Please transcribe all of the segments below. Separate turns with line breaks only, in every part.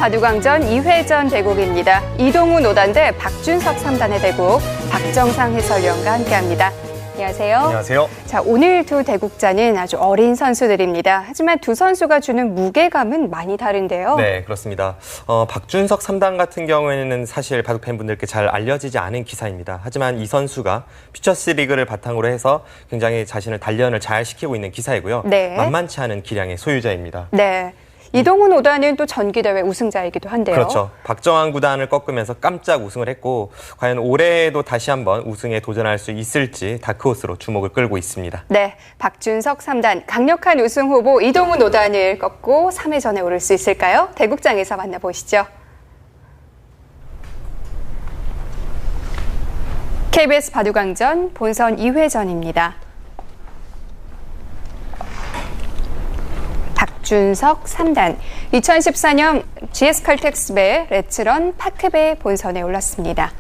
바둑왕전 2회전 대국입니다. 이동훈 5단 대 박준석 3단의 대국, 박정상 해설위원과 함께합니다. 안녕하세요.
안녕하세요.
자, 오늘 두 대국자는 아주 어린 선수들입니다. 하지만 두 선수가 주는 무게감은 많이 다른데요.
네, 그렇습니다. 박준석 3단 같은 경우에는 사실 바둑 팬분들께 잘 알려지지 않은 기사입니다. 하지만 이 선수가 퓨처스 리그를 바탕으로 해서 굉장히 자신을 단련을 잘 시키고 있는 기사이고요.
네.
만만치 않은 기량의 소유자입니다.
네. 이동훈 5단은 또 전기대회 우승자이기도 한데요.
그렇죠. 박정환 9단을 꺾으면서 깜짝 우승을 했고 과연 올해에도 다시 한번 우승에 도전할 수 있을지 다크호스로 주목을 끌고 있습니다.
네, 박준석 3단 강력한 우승 후보 이동훈 5단을 꺾고 3회전에 오를 수 있을까요? 대국장에서 만나보시죠. KBS 바둑왕전 본선 2회전입니다. 박준석 3단, 2014년 GS칼텍스배 레츠런 파크배 본선에 올랐습니다.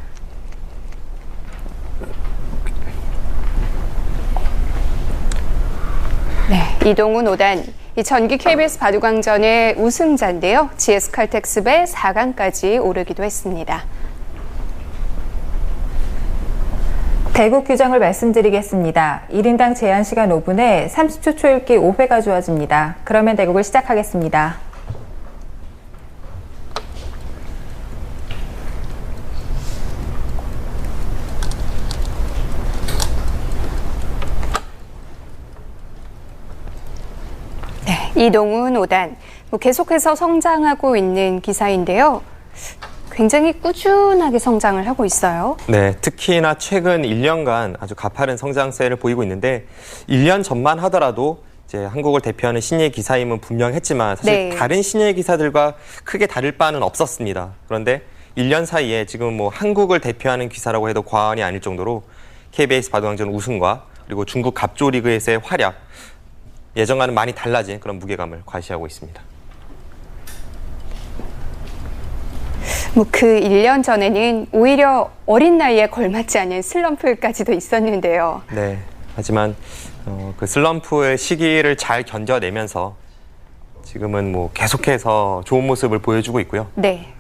네, 이동훈 5단, 이 전기 KBS 바둑왕전의 우승자인데요. GS칼텍스배 4강까지 오르기도 했습니다.
대국 규정을 말씀드리겠습니다. 1인당 제한 시간 5분에 30초 초읽기 5회가 주어집니다. 그러면 대국을 시작하겠습니다.
네, 이동훈 5단, 계속해서 성장하고 있는 기사인데요. 굉장히 꾸준하게 성장을 하고 있어요.
네, 특히나 최근 1년간 아주 가파른 성장세를 보이고 있는데 1년 전만 하더라도 이제 한국을 대표하는 신예 기사임은 분명했지만 사실
네.
다른 신예 기사들과 크게 다를 바는 없었습니다. 그런데 1년 사이에 지금 뭐 한국을 대표하는 기사라고 해도 과언이 아닐 정도로 KBS 바둑왕전 우승과 그리고 중국 갑조 리그에서의 활약, 예전과는 많이 달라진 그런 무게감을 과시하고 있습니다.
그 1년 전에는 오히려 어린 나이에 걸맞지 않은 슬럼프까지도 있었는데요.
네, 하지만 그 슬럼프의 시기를 잘 견뎌내면서 지금은 뭐 계속해서 좋은 모습을 보여주고 있고요.
네.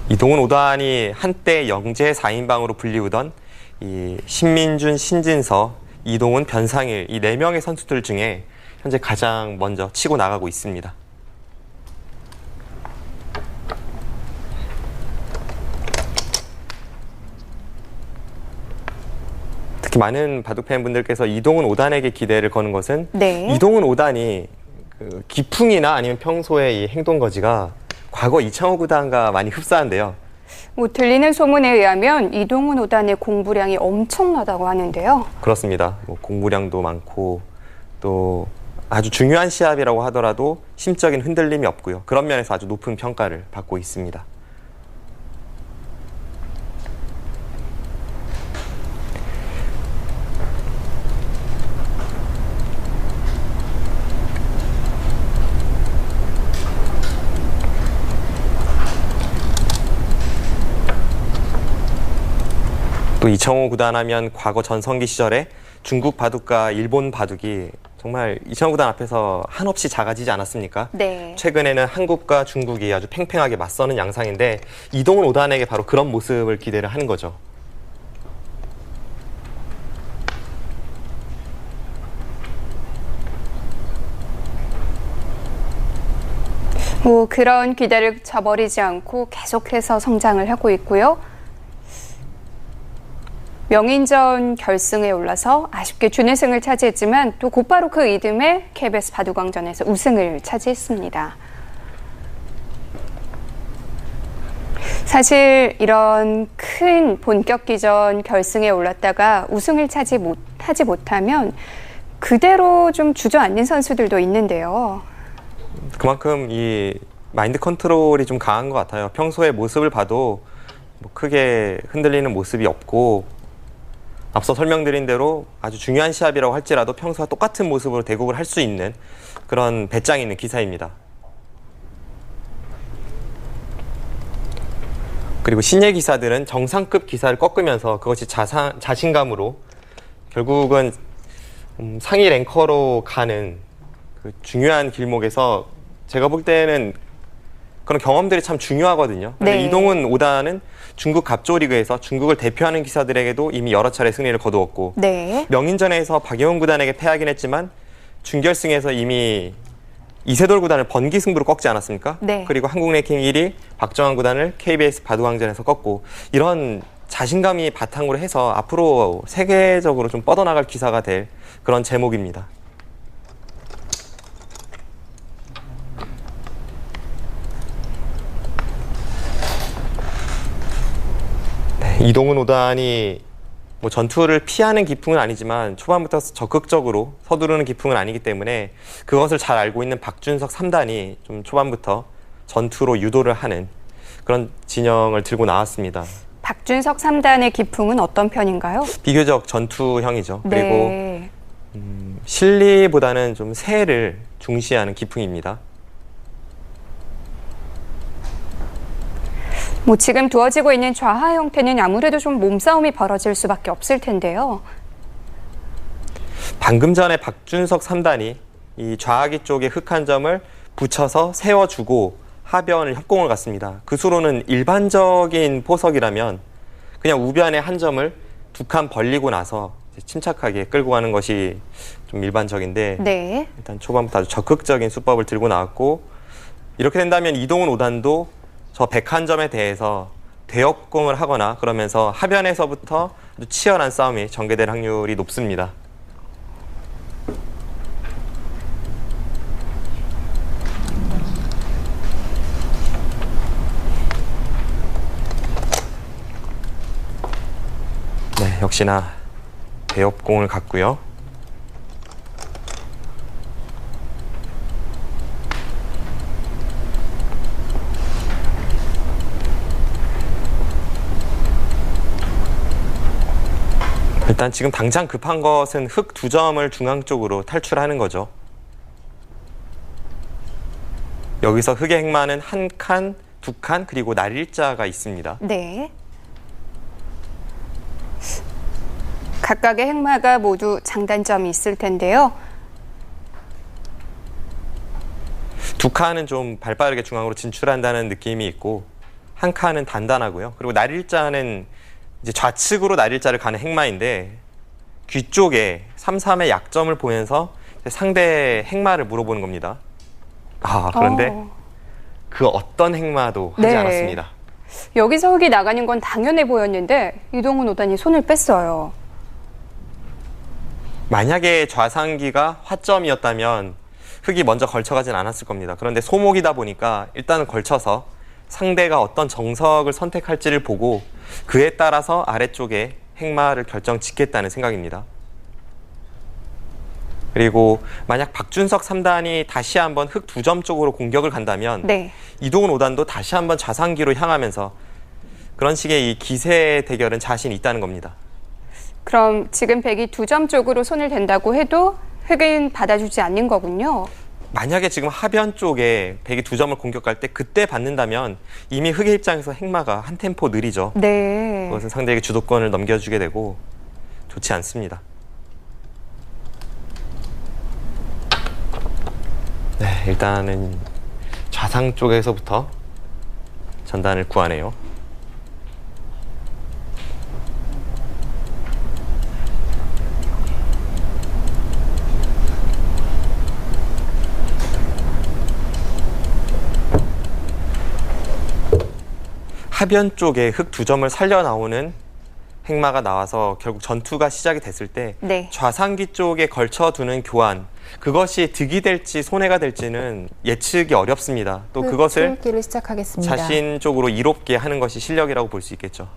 이동훈 5단이 한때 영재 4인방으로 불리우던 이 신민준, 신진서, 이동훈, 변상일 이 4명의 선수들 중에 현재 가장 먼저 치고 나가고 있습니다. 특히 많은 바둑 팬분들께서 이동훈 5단에게 기대를 거는 것은
네.
이동훈 5단이 그 기풍이나 아니면 평소의 이 행동거지가 과거 이창호 9단과 많이 흡사한데요.
들리는 소문에 의하면 이동훈 5단의 공부량이 엄청나다고 하는데요.
그렇습니다. 공부량도 많고 또 아주 중요한 시합이라고 하더라도 심적인 흔들림이 없고요. 그런 면에서 아주 높은 평가를 받고 있습니다. 또 이창호 9단 하면 과거 전성기 시절에 중국 바둑과 일본 바둑이 정말 이창호 9단 앞에서 한없이 작아지지 않았습니까?
네.
최근에는 한국과 중국이 아주 팽팽하게 맞서는 양상인데 이동훈 5단에게 바로 그런 모습을 기대를 하는 거죠.
그런 기대를 저버리지 않고 계속해서 성장을 하고 있고요. 명인전 결승에 올라서 아쉽게 준우승을 차지했지만 또 곧바로 그 이듬해 KBS 바둑왕전에서 우승을 차지했습니다. 사실 이런 큰 본격기전 결승에 올랐다가 우승을 하지 못하면 그대로 좀 주저앉는 선수들도 있는데요.
그만큼 이 마인드 컨트롤이 좀 강한 것 같아요. 평소의 모습을 봐도 뭐 크게 흔들리는 모습이 없고 앞서 설명드린 대로 아주 중요한 시합이라고 할지라도 평소와 똑같은 모습으로 대국을 할 수 있는 그런 배짱이 있는 기사입니다. 그리고 신예 기사들은 정상급 기사를 꺾으면서 그것이 자신감으로 결국은 상위 랭커로 가는 그 중요한 길목에서 제가 볼 때는 그런 경험들이 참 중요하거든요. 근데
네.
이동훈 5단은 중국 갑조 리그에서 중국을 대표하는 기사들에게도 이미 여러 차례 승리를 거두었고
네.
명인전에서 박예훈 구단에게 패하긴 했지만 준결승에서 이미 이세돌 구단을 번기 승부로 꺾지 않았습니까?
네.
그리고 한국 랭킹 1위 박정환 구단을 KBS 바둑왕전에서 꺾고 이런 자신감이 바탕으로 해서 앞으로 세계적으로 좀 뻗어나갈 기사가 될 그런 제목입니다. 네, 이동훈 5단이 뭐 전투를 피하는 기풍은 아니지만 초반부터 적극적으로 서두르는 기풍은 아니기 때문에 그것을 잘 알고 있는 박준석 3단이 좀 초반부터 전투로 유도를 하는 그런 진영을 들고 나왔습니다.
박준석 3단의 기풍은 어떤 편인가요?
비교적 전투형이죠. 그리고
네.
실리보다는 좀 세를 중시하는 기풍입니다.
뭐 지금 두어지고 있는 좌하 형태는 아무래도 좀 몸싸움이 벌어질 수밖에 없을 텐데요.
방금 전에 박준석 3단이 이 좌하기 쪽에 흑 한 점을 붙여서 세워주고 하변을 협공을 갔습니다. 그 수로는 일반적인 포석이라면 그냥 우변에 한 점을 두 칸 벌리고 나서 침착하게 끌고 가는 것이 좀 일반적인데
네.
일단 초반부터 아주 적극적인 수법을 들고 나왔고 이렇게 된다면 이동훈 5단도 저 101점에 대해서 대역공을 하거나 그러면서 하변에서부터 아주 치열한 싸움이 전개될 확률이 높습니다. 네, 역시나 대역공을 갔고요. 일단 지금 당장 급한 것은 흑 2점을 중앙 쪽으로 탈출하는 거죠. 여기서 흑의 행마는 한 칸, 두 칸, 그리고 날일자가 있습니다.
네. 각각의 행마가 모두 장단점이 있을 텐데요.
두 칸은 좀 발빠르게 중앙으로 진출한다는 느낌이 있고 한 칸은 단단하고요. 그리고 날일자는 이제 좌측으로 날일자를 가는 행마인데 귀 쪽에 3-3의 약점을 보면서 상대 행마를 물어보는 겁니다. 그런데 그 어떤 행마도 하지
네.
않았습니다.
여기서 흑이 나가는 건 당연해 보였는데 이동훈 5단이 손을 뺐어요.
만약에 좌상기가 화점이었다면 흑이 먼저 걸쳐가진 않았을 겁니다. 그런데 소목이다 보니까 일단은 걸쳐서 상대가 어떤 정석을 선택할지를 보고 그에 따라서 아래쪽에 행마를 결정 짓겠다는 생각입니다. 그리고 만약 박준석 3단이 다시 한번 흑 2점 쪽으로 공격을 간다면
네.
이동훈 5단도 다시 한번 좌상기로 향하면서 그런 식의 이 기세 대결은 자신 있다는 겁니다.
그럼 지금 백이 2점 쪽으로 손을 댄다고 해도 흑은 받아주지 않는 거군요.
만약에 지금 하변 쪽에 백이 2점을 공격할 때 그때 받는다면 이미 흑의 입장에서 행마가 한 템포 느리죠.
네.
그것은 상대에게 주도권을 넘겨주게 되고 좋지 않습니다. 네, 일단은 좌상 쪽에서부터 전단을 구하네요. 하변 쪽에 흑 2점을 살려 나오는 행마가 나와서 결국 전투가 시작이 됐을 때
네.
좌상기 쪽에 걸쳐두는 교환 그것이 득이 될지 손해가 될지는 예측이 어렵습니다. 또 그것을
출기를 시작하겠습니다.
자신 쪽으로 이롭게 하는 것이 실력이라고 볼 수 있겠죠.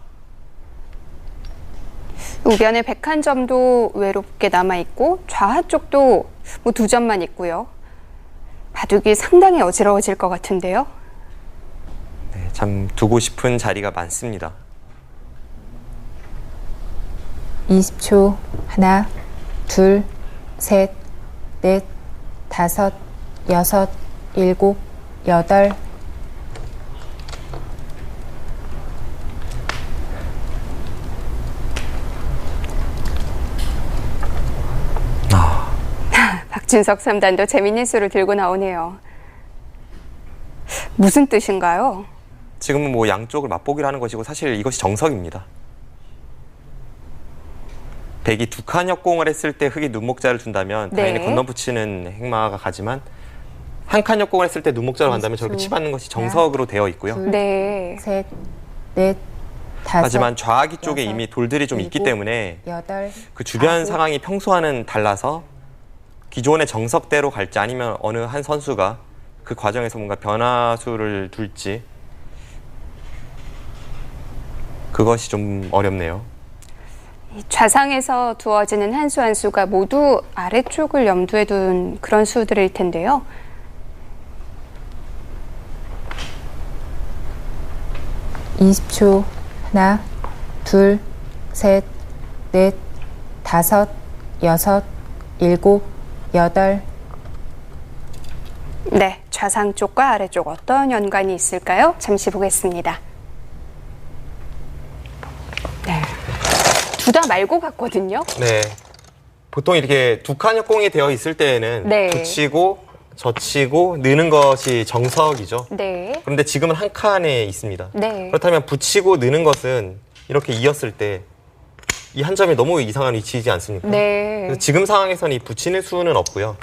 우변에 101점도 외롭게 남아있고 좌하 쪽도 뭐 2점만 있고요. 바둑이 상당히 어지러워질 것 같은데요.
네, 참 두고 싶은 자리가 많습니다.
20초. 하나, 둘, 셋, 넷, 다섯, 여섯, 일곱, 여덟.
박준석 3단도 재밌는 수를 들고 나오네요. 무슨 뜻인가요?
지금은 뭐 양쪽을 맛보기로 하는 것이고 사실 이것이 정석입니다. 백이 두 칸 역공을 했을 때 흑이 눈목자를 둔다면 당연히
네.
건너붙이는 행마가 가지만 한 칸 역공을 했을 때 눈목자로 간다면 저렇게 치받는 것이 정석으로 되어 있고요.
네.
셋, 넷, 다섯.
하지만 좌하기 쪽에
여섯,
이미 돌들이 좀 있기
일곱,
때문에
여덟.
그 주변
아홉.
상황이 평소와는 달라서 기존의 정석대로 갈지 아니면 어느 한 선수가 그 과정에서 뭔가 변화수를 둘지 그것이 좀 어렵네요.
이 좌상에서 두어지는 한 수 한 수가 모두 아래쪽을 염두에 둔 그런 수들일 텐데요.
(20초) 하나, 둘, 셋, 넷, 다섯, 여섯, 일곱, 여덟.
네, 좌상 쪽과 아래쪽 어떤 연관이 있을까요? 잠시 보겠습니다. 네, 둘 다 말고 갔거든요.
네. 보통 이렇게 두 칸 역공이 되어 있을 때에는
네.
붙이고 젖히고 느는 것이 정석이죠.
네,
그런데 지금은 한 칸에 있습니다.
네.
그렇다면 붙이고 느는 것은 이렇게 이었을 때 이 한 점이 너무 이상한 위치이지 않습니까?
네.
그래서 지금 상황에서는 이 붙이는 수는 없고요.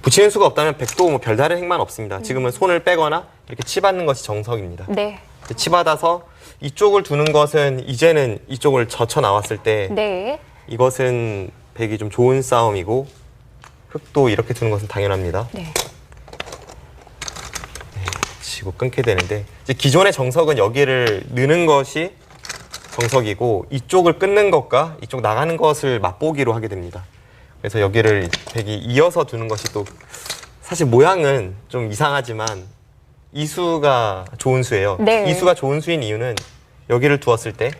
붙이는 수가 없다면 백도 뭐 별다른 행만 없습니다. 지금은 손을 빼거나 이렇게 치받는 것이 정석입니다.
네,
치받아서 이쪽을 두는 것은 이제는 이쪽을 젖혀 나왔을 때
네.
이것은 백이 좀 좋은 싸움이고 흑도 이렇게 두는 것은 당연합니다.
네.
치고 끊게 되는데 이제 기존의 정석은 여기를 느는 것이 정석이고 이쪽을 끊는 것과 이쪽 나가는 것을 맛보기로 하게 됩니다. 그래서 여기를 백이 이어서 두는 것이 또 사실 모양은 좀 이상하지만 이 수가 좋은 수예요.
네.
이 수가 좋은 수인 이유는 여기를 두었을 때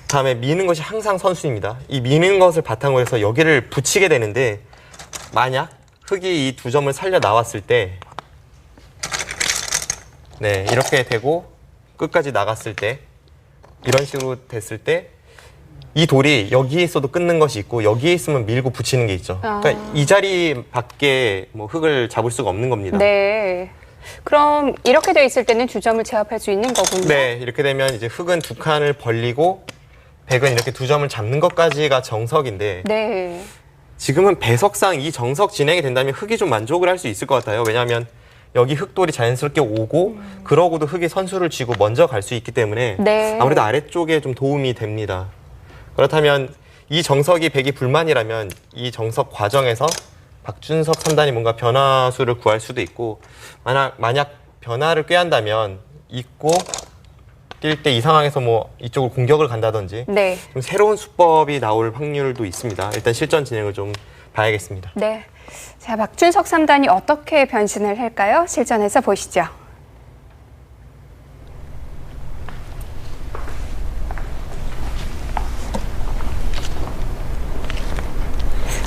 다음에 미는 것이 항상 선수입니다. 이 미는 것을 바탕으로 해서 여기를 붙이게 되는데 만약 흑이 이 두 점을 살려 나왔을 때 네, 이렇게 되고 끝까지 나갔을 때 이런 식으로 됐을 때 이 돌이 여기에 있어도 끊는 것이 있고 여기에 있으면 밀고 붙이는 게 있죠. 그러니까 이 자리밖에 뭐 흑을 잡을 수가 없는 겁니다.
네. 그럼 이렇게 돼 있을 때는 주점을 제압할 수 있는 거군요.
네, 이렇게 되면 이제 흑은 두 칸을 벌리고 백은 이렇게 두 점을 잡는 것까지가 정석인데
네.
지금은 배석상 이 정석 진행이 된다면 흑이 좀 만족을 할 수 있을 것 같아요. 왜냐하면 여기 흑돌이 자연스럽게 오고 그러고도 흑이 선수를 쥐고 먼저 갈 수 있기 때문에
네.
아무래도 아래쪽에 좀 도움이 됩니다. 그렇다면 이 정석이 백이 불만이라면 이 정석 과정에서 박준석 3단이 뭔가 변화수를 구할 수도 있고 만약 변화를 꾀한다면 있고 뛸 때 이 상황에서 뭐 이쪽으로 공격을 간다든지
네.
좀 새로운 수법이 나올 확률도 있습니다. 일단 실전 진행을 좀 봐야겠습니다.
네. 자, 박준석 3단이 어떻게 변신을 할까요? 실전에서 보시죠.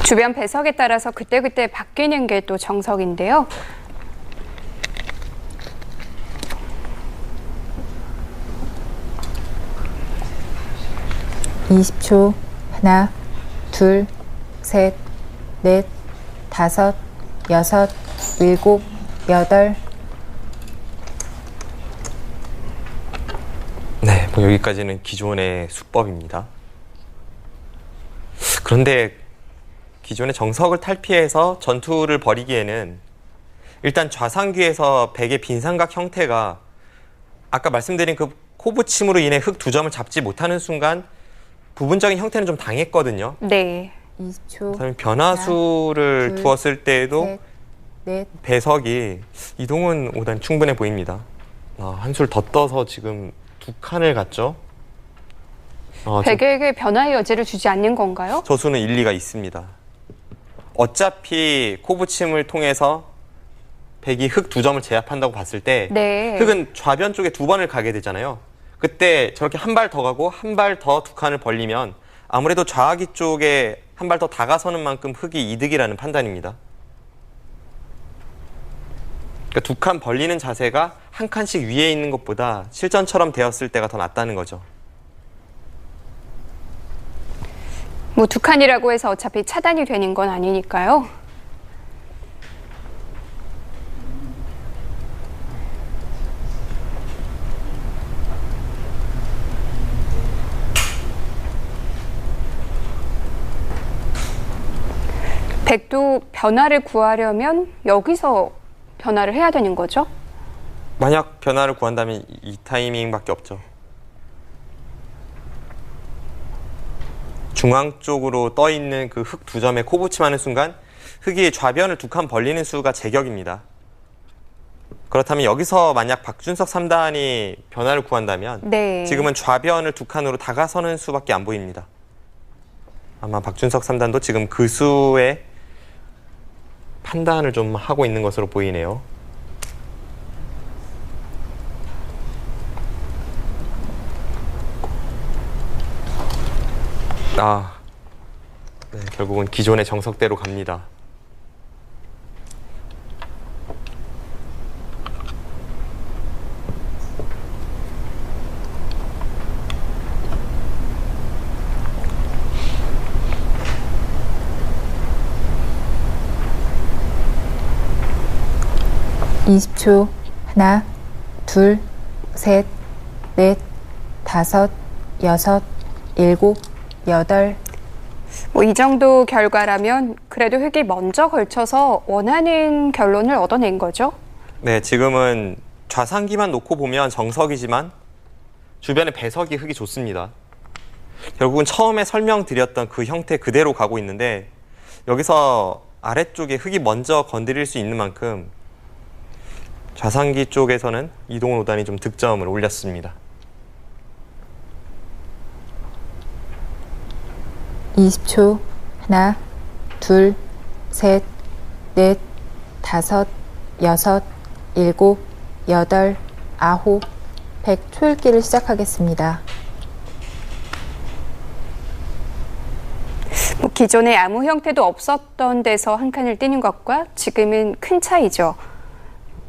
주변 배석에 따라서 그때그때 바뀌는 게 또 정석인데요.
(20초) 하나, 둘, 셋, 넷, 다섯, 여섯, 일곱, 여덟.
네, 뭐 여기까지는 기존의 수법입니다. 그런데 기존의 정석을 탈피해서 전투를 벌이기에는 일단 좌상귀에서 백의 빈삼각 형태가 아까 말씀드린 그 코붙임으로 인해 흑 두 점을 잡지 못하는 순간 부분적인 형태는 좀 당했거든요.
네.
20초.
그다음에 변화수를
하나, 둘,
두었을 때에도
셋, 넷.
배석이 이동은 5단 충분해 보입니다. 한술 더 떠서 지금 두 칸을 갔죠.
백에게 변화의 여지를 주지 않는 건가요?
저 수는 일리가 있습니다. 어차피 코붙임을 통해서 백이 흑 두 점을 제압한다고 봤을 때
네.
흑은 좌변 쪽에 두 번을 가게 되잖아요. 그때 저렇게 한 발 더 가고 한 발 더 두 칸을 벌리면 아무래도 좌하기 쪽에 한 발 더 다가서는 만큼 흑이 이득이라는 판단입니다. 그러니까 두 칸 벌리는 자세가 한 칸씩 위에 있는 것보다 실전처럼 되었을 때가 더 낫다는 거죠.
뭐 두 칸이라고 해서 어차피 차단이 되는 건 아니니까요. 백도 변화를 구하려면 여기서 변화를 해야 되는 거죠?
만약 변화를 구한다면 이 타이밍밖에 없죠. 중앙 쪽으로 떠 있는 그 흑 두 점에 코붙임하는 순간 흑이 좌변을 두 칸 벌리는 수가 제격입니다. 그렇다면 여기서 만약 박준석 3단이 변화를 구한다면
네.
지금은 좌변을 두 칸으로 다가서는 수밖에 안 보입니다. 아마 박준석 3단도 지금 그 수의 판단을 좀 하고 있는 것으로 보이네요. 네, 결국은 기존의 정석대로 갑니다.
(20초) 하나, 둘, 셋, 넷, 다섯, 여섯, 일곱, 여덟.
뭐 이 정도 결과라면 그래도 흑이 먼저 걸쳐서 원하는 결론을 얻어낸 거죠?
네, 지금은 좌상기만 놓고 보면 정석이지만 주변에 배석이 흑이 좋습니다. 결국은 처음에 설명드렸던 그 형태 그대로 가고 있는데 여기서 아래쪽에 흑이 먼저 건드릴 수 있는 만큼 좌상기 쪽에서는 이동훈 5단이 좀 득점을 올렸습니다.
20초. 하나, 둘, 셋, 넷, 다섯, 여섯, 일곱, 여덟, 아홉, 100 초읽기를 시작하겠습니다.
뭐 기존에 아무 형태도 없었던 데서 한 칸을 띄는 것과 지금은 큰 차이죠.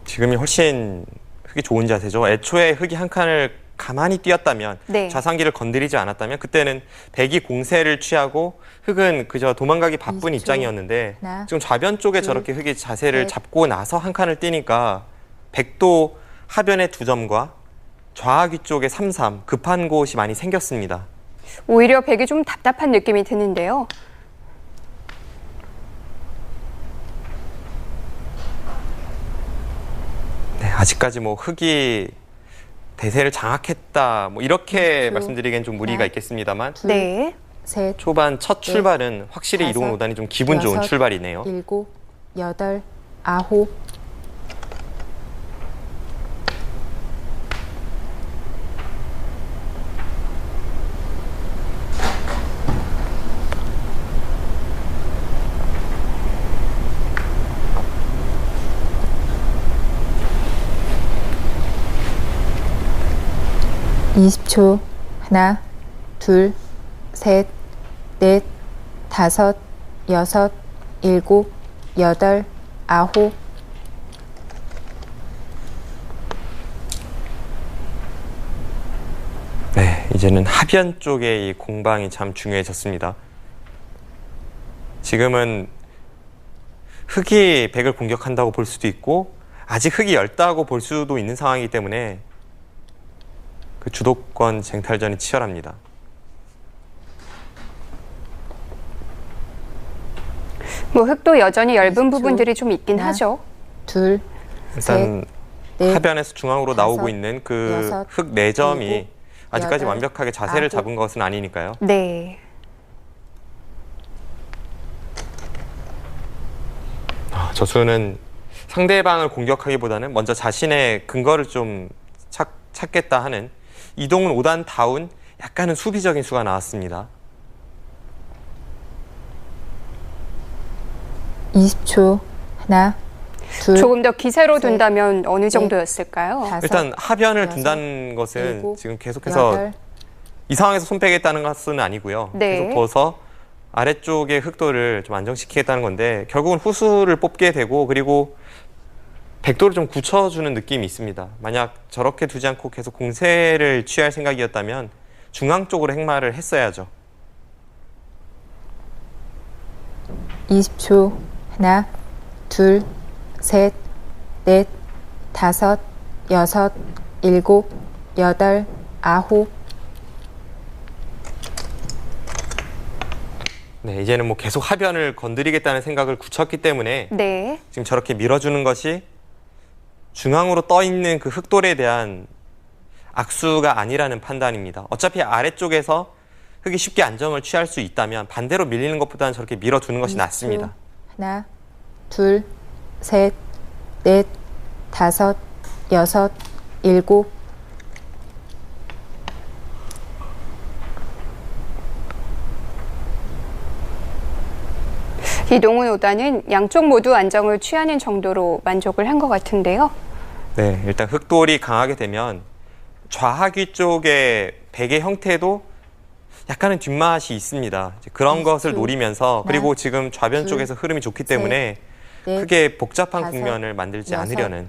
지금이 훨씬 흑이 좋은 자세죠. 애초에 흑이 한 칸을 가만히 뛰었다면
네.
좌상기를 건드리지 않았다면 그때는 백이 공세를 취하고 흑은 그저 도망가기 바쁜
20초.
입장이었는데
하나,
지금 좌변 쪽에
둘,
저렇게 흑이 자세를
셋.
잡고 나서 한 칸을 뛰니까 백도 하변의 두 점과 좌하귀 쪽에 3-3 급한 곳이 많이 생겼습니다.
오히려 백이 좀 답답한 느낌이 드는데요.
네, 아직까지 뭐 흑이 대세를 장악했다 뭐 이렇게 말씀드리기엔 좀 무리가
하나,
있겠습니다만
둘,
네.
셋,
초반 첫 출발은 확실히
다섯,
이동훈 5단이 좀 기분 좋은
여섯,
출발이네요.
일곱, 여덟, 아홉. (20초) 하나, 둘, 셋, 넷, 다섯, 여섯, 일곱, 여덟, 아홉.
네, 이제는 하변 쪽의 이 공방이 참 중요해졌습니다. 지금은 흑이 백을 공격한다고 볼 수도 있고 아직 흑이 얇다고 볼 수도 있는 상황이기 때문에 그 주도권 쟁탈전이 치열합니다.
뭐 흑도 여전히 얇은
20초.
부분들이 좀 있긴
하나,
하죠.
둘,
일단
넷,
하변에서 중앙으로
다섯,
나오고 있는 그
여섯,
흑 4점이
일곱,
아직까지
여덟,
완벽하게 자세를
아홉.
잡은 것은 아니니까요.
네.
저 수는 상대방을 공격하기보다는 먼저 자신의 근거를 좀 찾겠다 하는 이동훈 5단다운 약간은 수비적인 수가 나왔습니다.
20초. 하나, 둘,
조금 더 기세로
셋,
둔다면 어느 정도였을까요?
다섯,
일단 하변을
여섯,
둔다는 것은
일곱,
지금 계속해서
여덟.
이 상황에서 손 빼겠다는 것은 아니고요.
네.
계속 둬서 아래쪽의 흑도를 좀 안정시키겠다는 건데 결국은 후수를 뽑게 되고 그리고 백도를 좀 굳혀주는 느낌이 있습니다. 만약 저렇게 두지 않고 계속 공세를 취할 생각이었다면 중앙 쪽으로 행마를 했어야죠.
20초. 하나, 둘, 셋, 넷, 다섯, 여섯, 일곱, 여덟, 아홉.
네, 이제는 뭐 계속 하변을 건드리겠다는 생각을 굳혔기 때문에
네.
지금 저렇게 밀어주는 것이 중앙으로 떠 있는 그 흑돌에 대한 악수가 아니라는 판단입니다. 어차피 아래쪽에서 흑이 쉽게 안정을 취할 수 있다면 반대로 밀리는 것보다는 저렇게 밀어두는 것이 낫습니다.
하나, 둘, 셋, 넷, 다섯, 여섯, 일곱.
이동훈 5단은 양쪽 모두 안정을 취하는 정도로 만족을 한 것 같은데요.
네, 일단 흑돌이 강하게 되면 좌하귀 쪽의 백의 형태도 약간은 뒷맛이 있습니다. 이제 그런 것을 노리면서 그리고 지금 좌변 쪽에서 흐름이 좋기 때문에 크게 복잡한 국면을 만들지 않으려는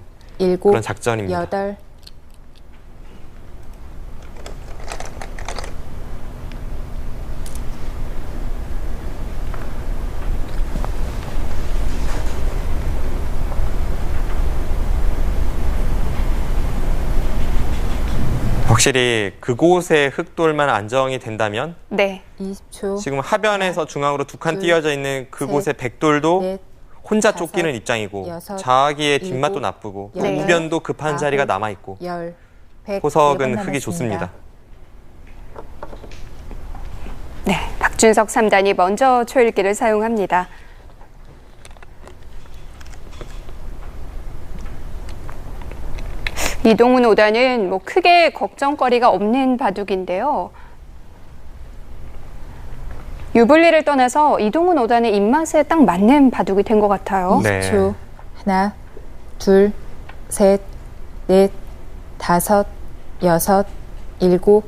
그런 작전입니다.
여덟.
확실히 그곳의 흑돌만 안정이 된다면
네.
20초.
지금 하변에서 중앙으로 두 칸 띄어져 있는 그곳의 백돌도
넷,
혼자
다섯,
쫓기는 입장이고
여섯,
좌하기의 뒷맛도
일곱,
나쁘고
네.
우변도 급한
아홉,
자리가 남아있고
열, 백.
호석은
네 번
흑이 좋습니다.
네. 박준석 3단이 먼저 초읽기를 사용합니다. 이동훈 5단은 뭐 크게 걱정거리가 없는 바둑인데요. 유불리를 떠나서 이동훈 5단의 입맛에 딱 맞는 바둑이 된 것 같아요.
네.
20초. 하나, 둘, 셋, 넷, 다섯, 여섯, 일곱,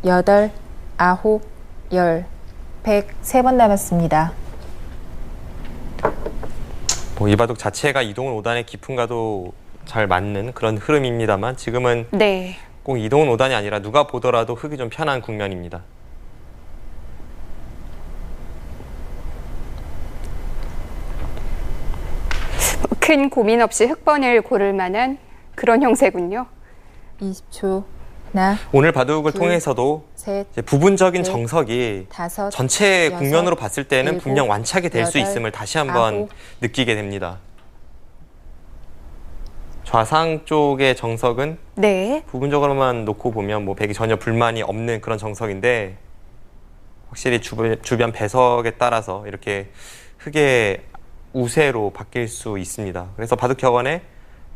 여덟, 아홉, 열, 백. 세 번 남았습니다.
뭐 이 바둑 자체가 이동훈 5단의 깊음과도 잘 맞는 그런 흐름입니다만 지금은
네.
꼭 이동훈 5단이 아니라 누가 보더라도 흑이 좀 편한 국면입니다.
큰 고민 없이 흑번을 고를 만한 그런 형세군요.
20초. 하나,
오늘 바둑을
둘,
통해서도
셋,
이제 부분적인
넷,
정석이
다섯,
전체
여섯,
국면으로 봤을 때는
일곱,
분명 완착이 될 수
여덟,
있음을 다시 한번
아홉.
느끼게 됩니다. 좌상 쪽의 정석은
네.
부분적으로만 놓고 보면 뭐 백이 전혀 불만이 없는 그런 정석인데 확실히 주변 배석에 따라서 이렇게 흑의 우세로 바뀔 수 있습니다. 그래서 바둑격언에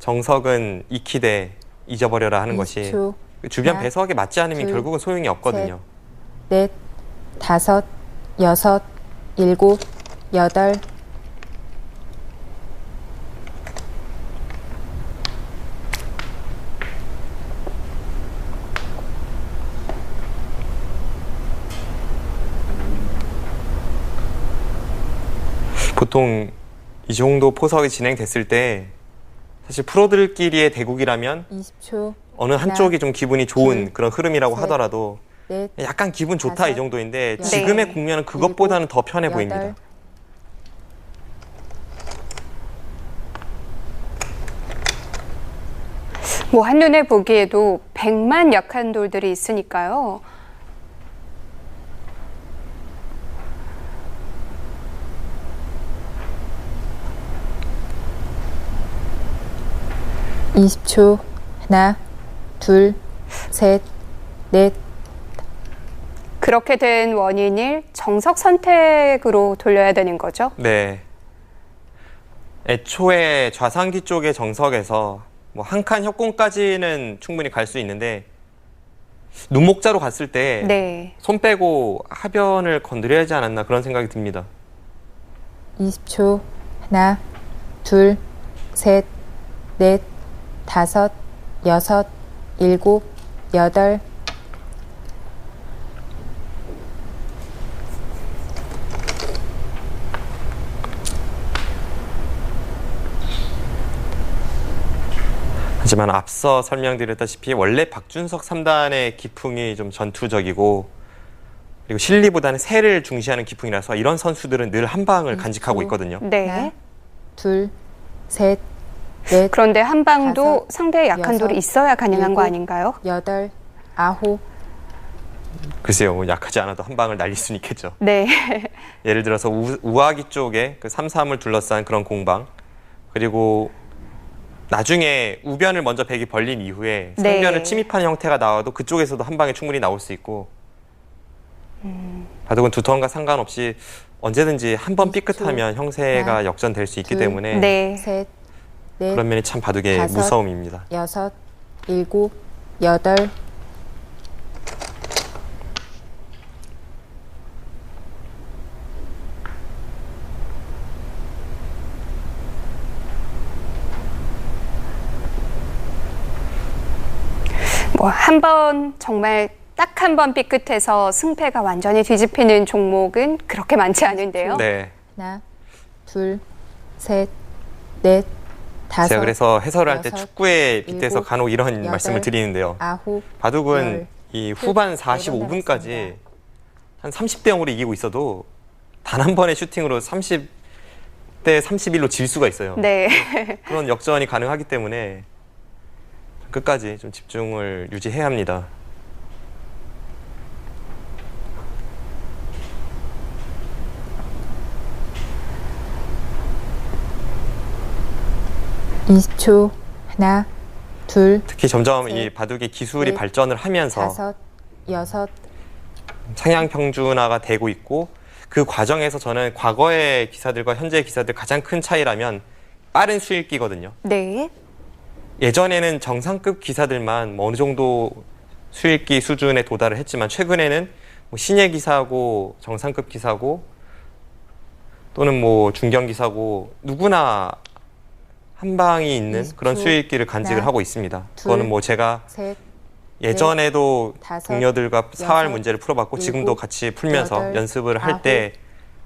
정석은 익히되 잊어버려라 하는 것이
20초.
주변
하나,
배석에 맞지 않으면
둘,
결국은 소용이 없거든요.
넷, 다섯, 여섯, 일곱, 여덟.
보통 이 정도 포석이 진행됐을 때 사실 프로들끼리의 대국이라면
20초.
어느 한쪽이 좀 기분이 좋은
둘,
그런 흐름이라고
셋,
하더라도
넷,
약간 기분 좋다
다섯,
이 정도인데
여덟,
지금의 국면은 그것보다는 더 편해
여덟.
보입니다.
뭐 한눈에 보기에도 100만 약한 돌들이 있으니까요.
이십 초. 하나, 둘, 셋, 넷.
그렇게 된 원인을 정석 선택으로 돌려야 되는 거죠.
네. 애초에 좌상기 쪽의 정석에서 뭐 한 칸 협공까지는 충분히 갈 수 있는데 눈목자로 갔을 때
네.
손 빼고 하변을 건드려야 하지 않았나 그런 생각이 듭니다.
20초. 하나, 둘, 셋, 넷, 다섯, 여섯, 일곱, 여덟.
하지만 앞서 설명드렸다시피 원래 박준석 3단의 기풍이 좀 전투적이고 그리고 실리보다는 세를 중시하는 기풍이라서 이런 선수들은 늘 한 방을 간직하고 있거든요.
네.
하나, 둘, 셋, 넷,
그런데 한 방도
다섯,
상대의 약한
여섯,
돌이 있어야 가능한 거
일곱,
아닌가요?
여덟, 아홉,
글쎄요, 뭐 약하지 않아도 한 방을 날릴 수는 있겠죠.
네.
예를 들어서 우아기 쪽에 그 3-3을 둘러싼 그런 공방, 그리고 나중에 우변을 먼저 백이 벌린 이후에
네.
상변을 침입하는 형태가 나와도 그쪽에서도 한 방에 충분히 나올 수 있고, 바둑은 두턴과 상관없이 언제든지 한 번 삐끗하면 형세가
하나,
역전될 수 있기
둘,
때문에
네.
셋, 넷,
그런 면이 참 바둑의
다섯,
무서움입니다.
여섯, 일곱, 여덟.
뭐 한 번 정말 딱 한 번 삐끗해서 승패가 완전히 뒤집히는 종목은 그렇게 많지 않은데요.
네.
하나, 둘, 셋, 넷, 다섯.
제가 그래서 해설을 할 때
여섯,
축구에 빗대서
일곱,
간혹 이런
여덟,
말씀을 드리는데요.
아홉,
바둑은
열,
이 후반
끝.
45분까지
남았습니다.
한 30대 0으로 이기고 있어도 단 한 번의 슈팅으로 30대 31로 질 수가 있어요.
네.
그런 역전이 가능하기 때문에 끝까지 좀 집중을 유지해야 합니다.
이십 초. 하나, 둘,
특히 점점
셋,
이 바둑의 기술이
넷,
발전을 하면서
다섯, 여섯,
상향 평준화가 되고 있고, 그 과정에서 저는 과거의 기사들과 현재의 기사들 가장 큰 차이라면 빠른 수읽기거든요.
네.
예전에는 정상급 기사들만 뭐 어느 정도 수읽기 수준에 도달을 했지만, 최근에는 뭐 신예 기사고 정상급 기사고 또는 뭐 중견 기사고 누구나 한 방이 있는
20초,
그런 수익기를 간직을
하나,
하고 있습니다.
둘,
그거는 뭐 제가
셋,
예전에도
다섯,
동료들과 사활
여섯,
문제를 풀어봤고
일곱,
지금도 같이 풀면서
여덟,
연습을 할
아홉.
때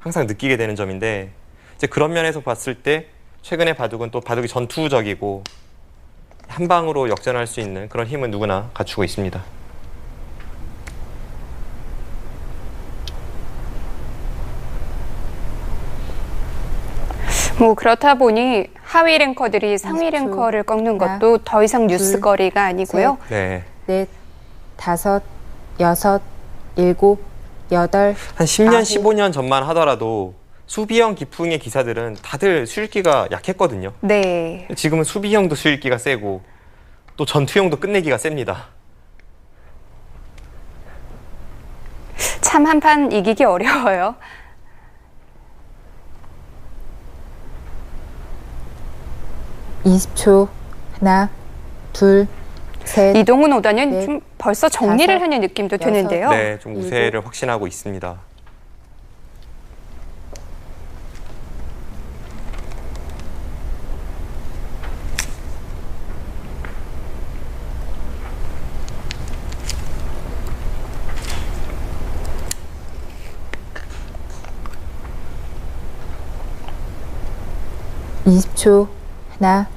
항상 느끼게 되는 점인데, 이제 그런 면에서 봤을 때 최근의 바둑은 또 바둑이 전투적이고 한 방으로 역전할 수 있는 그런 힘은 누구나 갖추고 있습니다.
뭐 그렇다 보니 하위 랭커들이 상위
20초.
랭커를 꺾는
하나,
것도 더 이상
둘,
뉴스거리가 아니고요.
네.
넷, 다섯, 여섯, 일곱, 여덟.
한 10년,
아홉.
15년 전만 하더라도 수비형 기풍의 기사들은 다들 수읽기가 약했거든요.
네.
지금은 수비형도 수읽기가 세고 또 전투형도 끝내기가 셉니다.
참 한 판 이기기 어려워요.
이십 초. 하나, 둘, 셋,
이동훈 오다는
넷,
좀 벌써 정리를
다섯,
하는 느낌도
여섯.
드는데요.
네, 좀 우세를 확신하고 있습니다.
이십 초. 하나,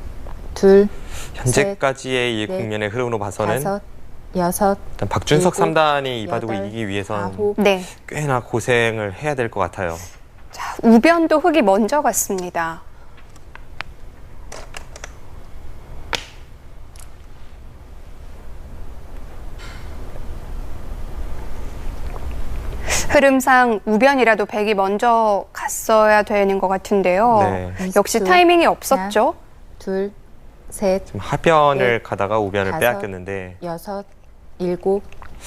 둘,
현재까지의 이
넷,
국면의 흐름으로 봐서는
다섯, 여섯,
일단 박준석
일곱,
3단이 이 바둑을
여덟,
이기기 위해선
아홉.
네.
꽤나 고생을 해야 될 것 같아요.
자, 우변도 흙이 먼저 갔습니다. 흐름상 우변이라도 백이 먼저 갔어야 되는 것 같은데요.
네.
역시
20초.
타이밍이 없었죠.
둘, 셋,
지금 하변을
넷,
가다가 우변을
다섯,
빼앗겼는데,
여섯, 일곱,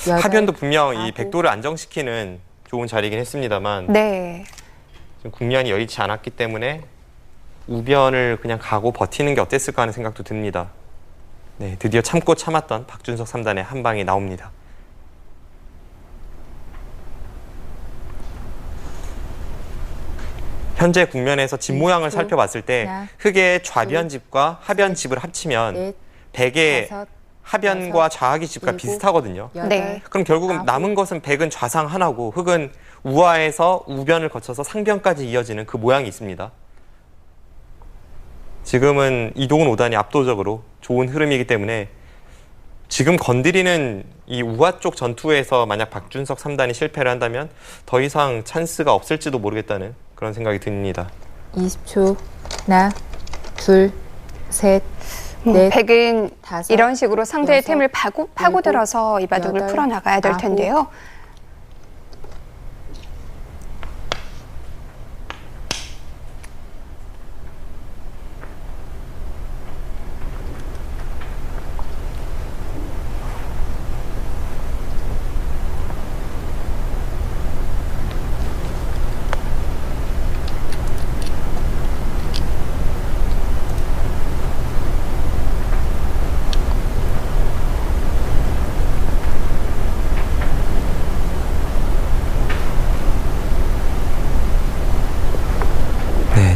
여덟.
하변도 분명 이
아홉.
백도를 안정시키는 좋은 자리긴 했습니다만
네.
지금 국면이 여의치 않았기 때문에 우변을 그냥 가고 버티는 게 어땠을까 하는 생각도 듭니다. 네, 드디어 참고 참았던 박준석 3단의 한 방이 나옵니다. 현재 국면에서 집 모양을 살펴봤을 때
하나,
흙의 좌변집과 하변집을 합치면
넷,
백의
다섯,
하변과
여섯,
좌하기 집과
일곱,
비슷하거든요.
여덟,
네.
그럼 결국은
아홉.
남은 것은 백은 좌상 하나고 흙은 우하에서 우변을 거쳐서 상변까지 이어지는 그 모양이 있습니다. 지금은 이동훈 5단이 압도적으로 좋은 흐름이기 때문에 지금 건드리는 이 우하 쪽 전투에서 만약 박준석 3단이 실패를 한다면 더 이상 찬스가 없을지도 모르겠다는 그런 생각이 듭니다.
20초. 하나, 둘, 셋,
뭐
넷,
백은
다섯,
이런 식으로 상대의
여섯,
템을 파고들어서 이 바둑을
여덟,
풀어나가야 될
아홉,
텐데요.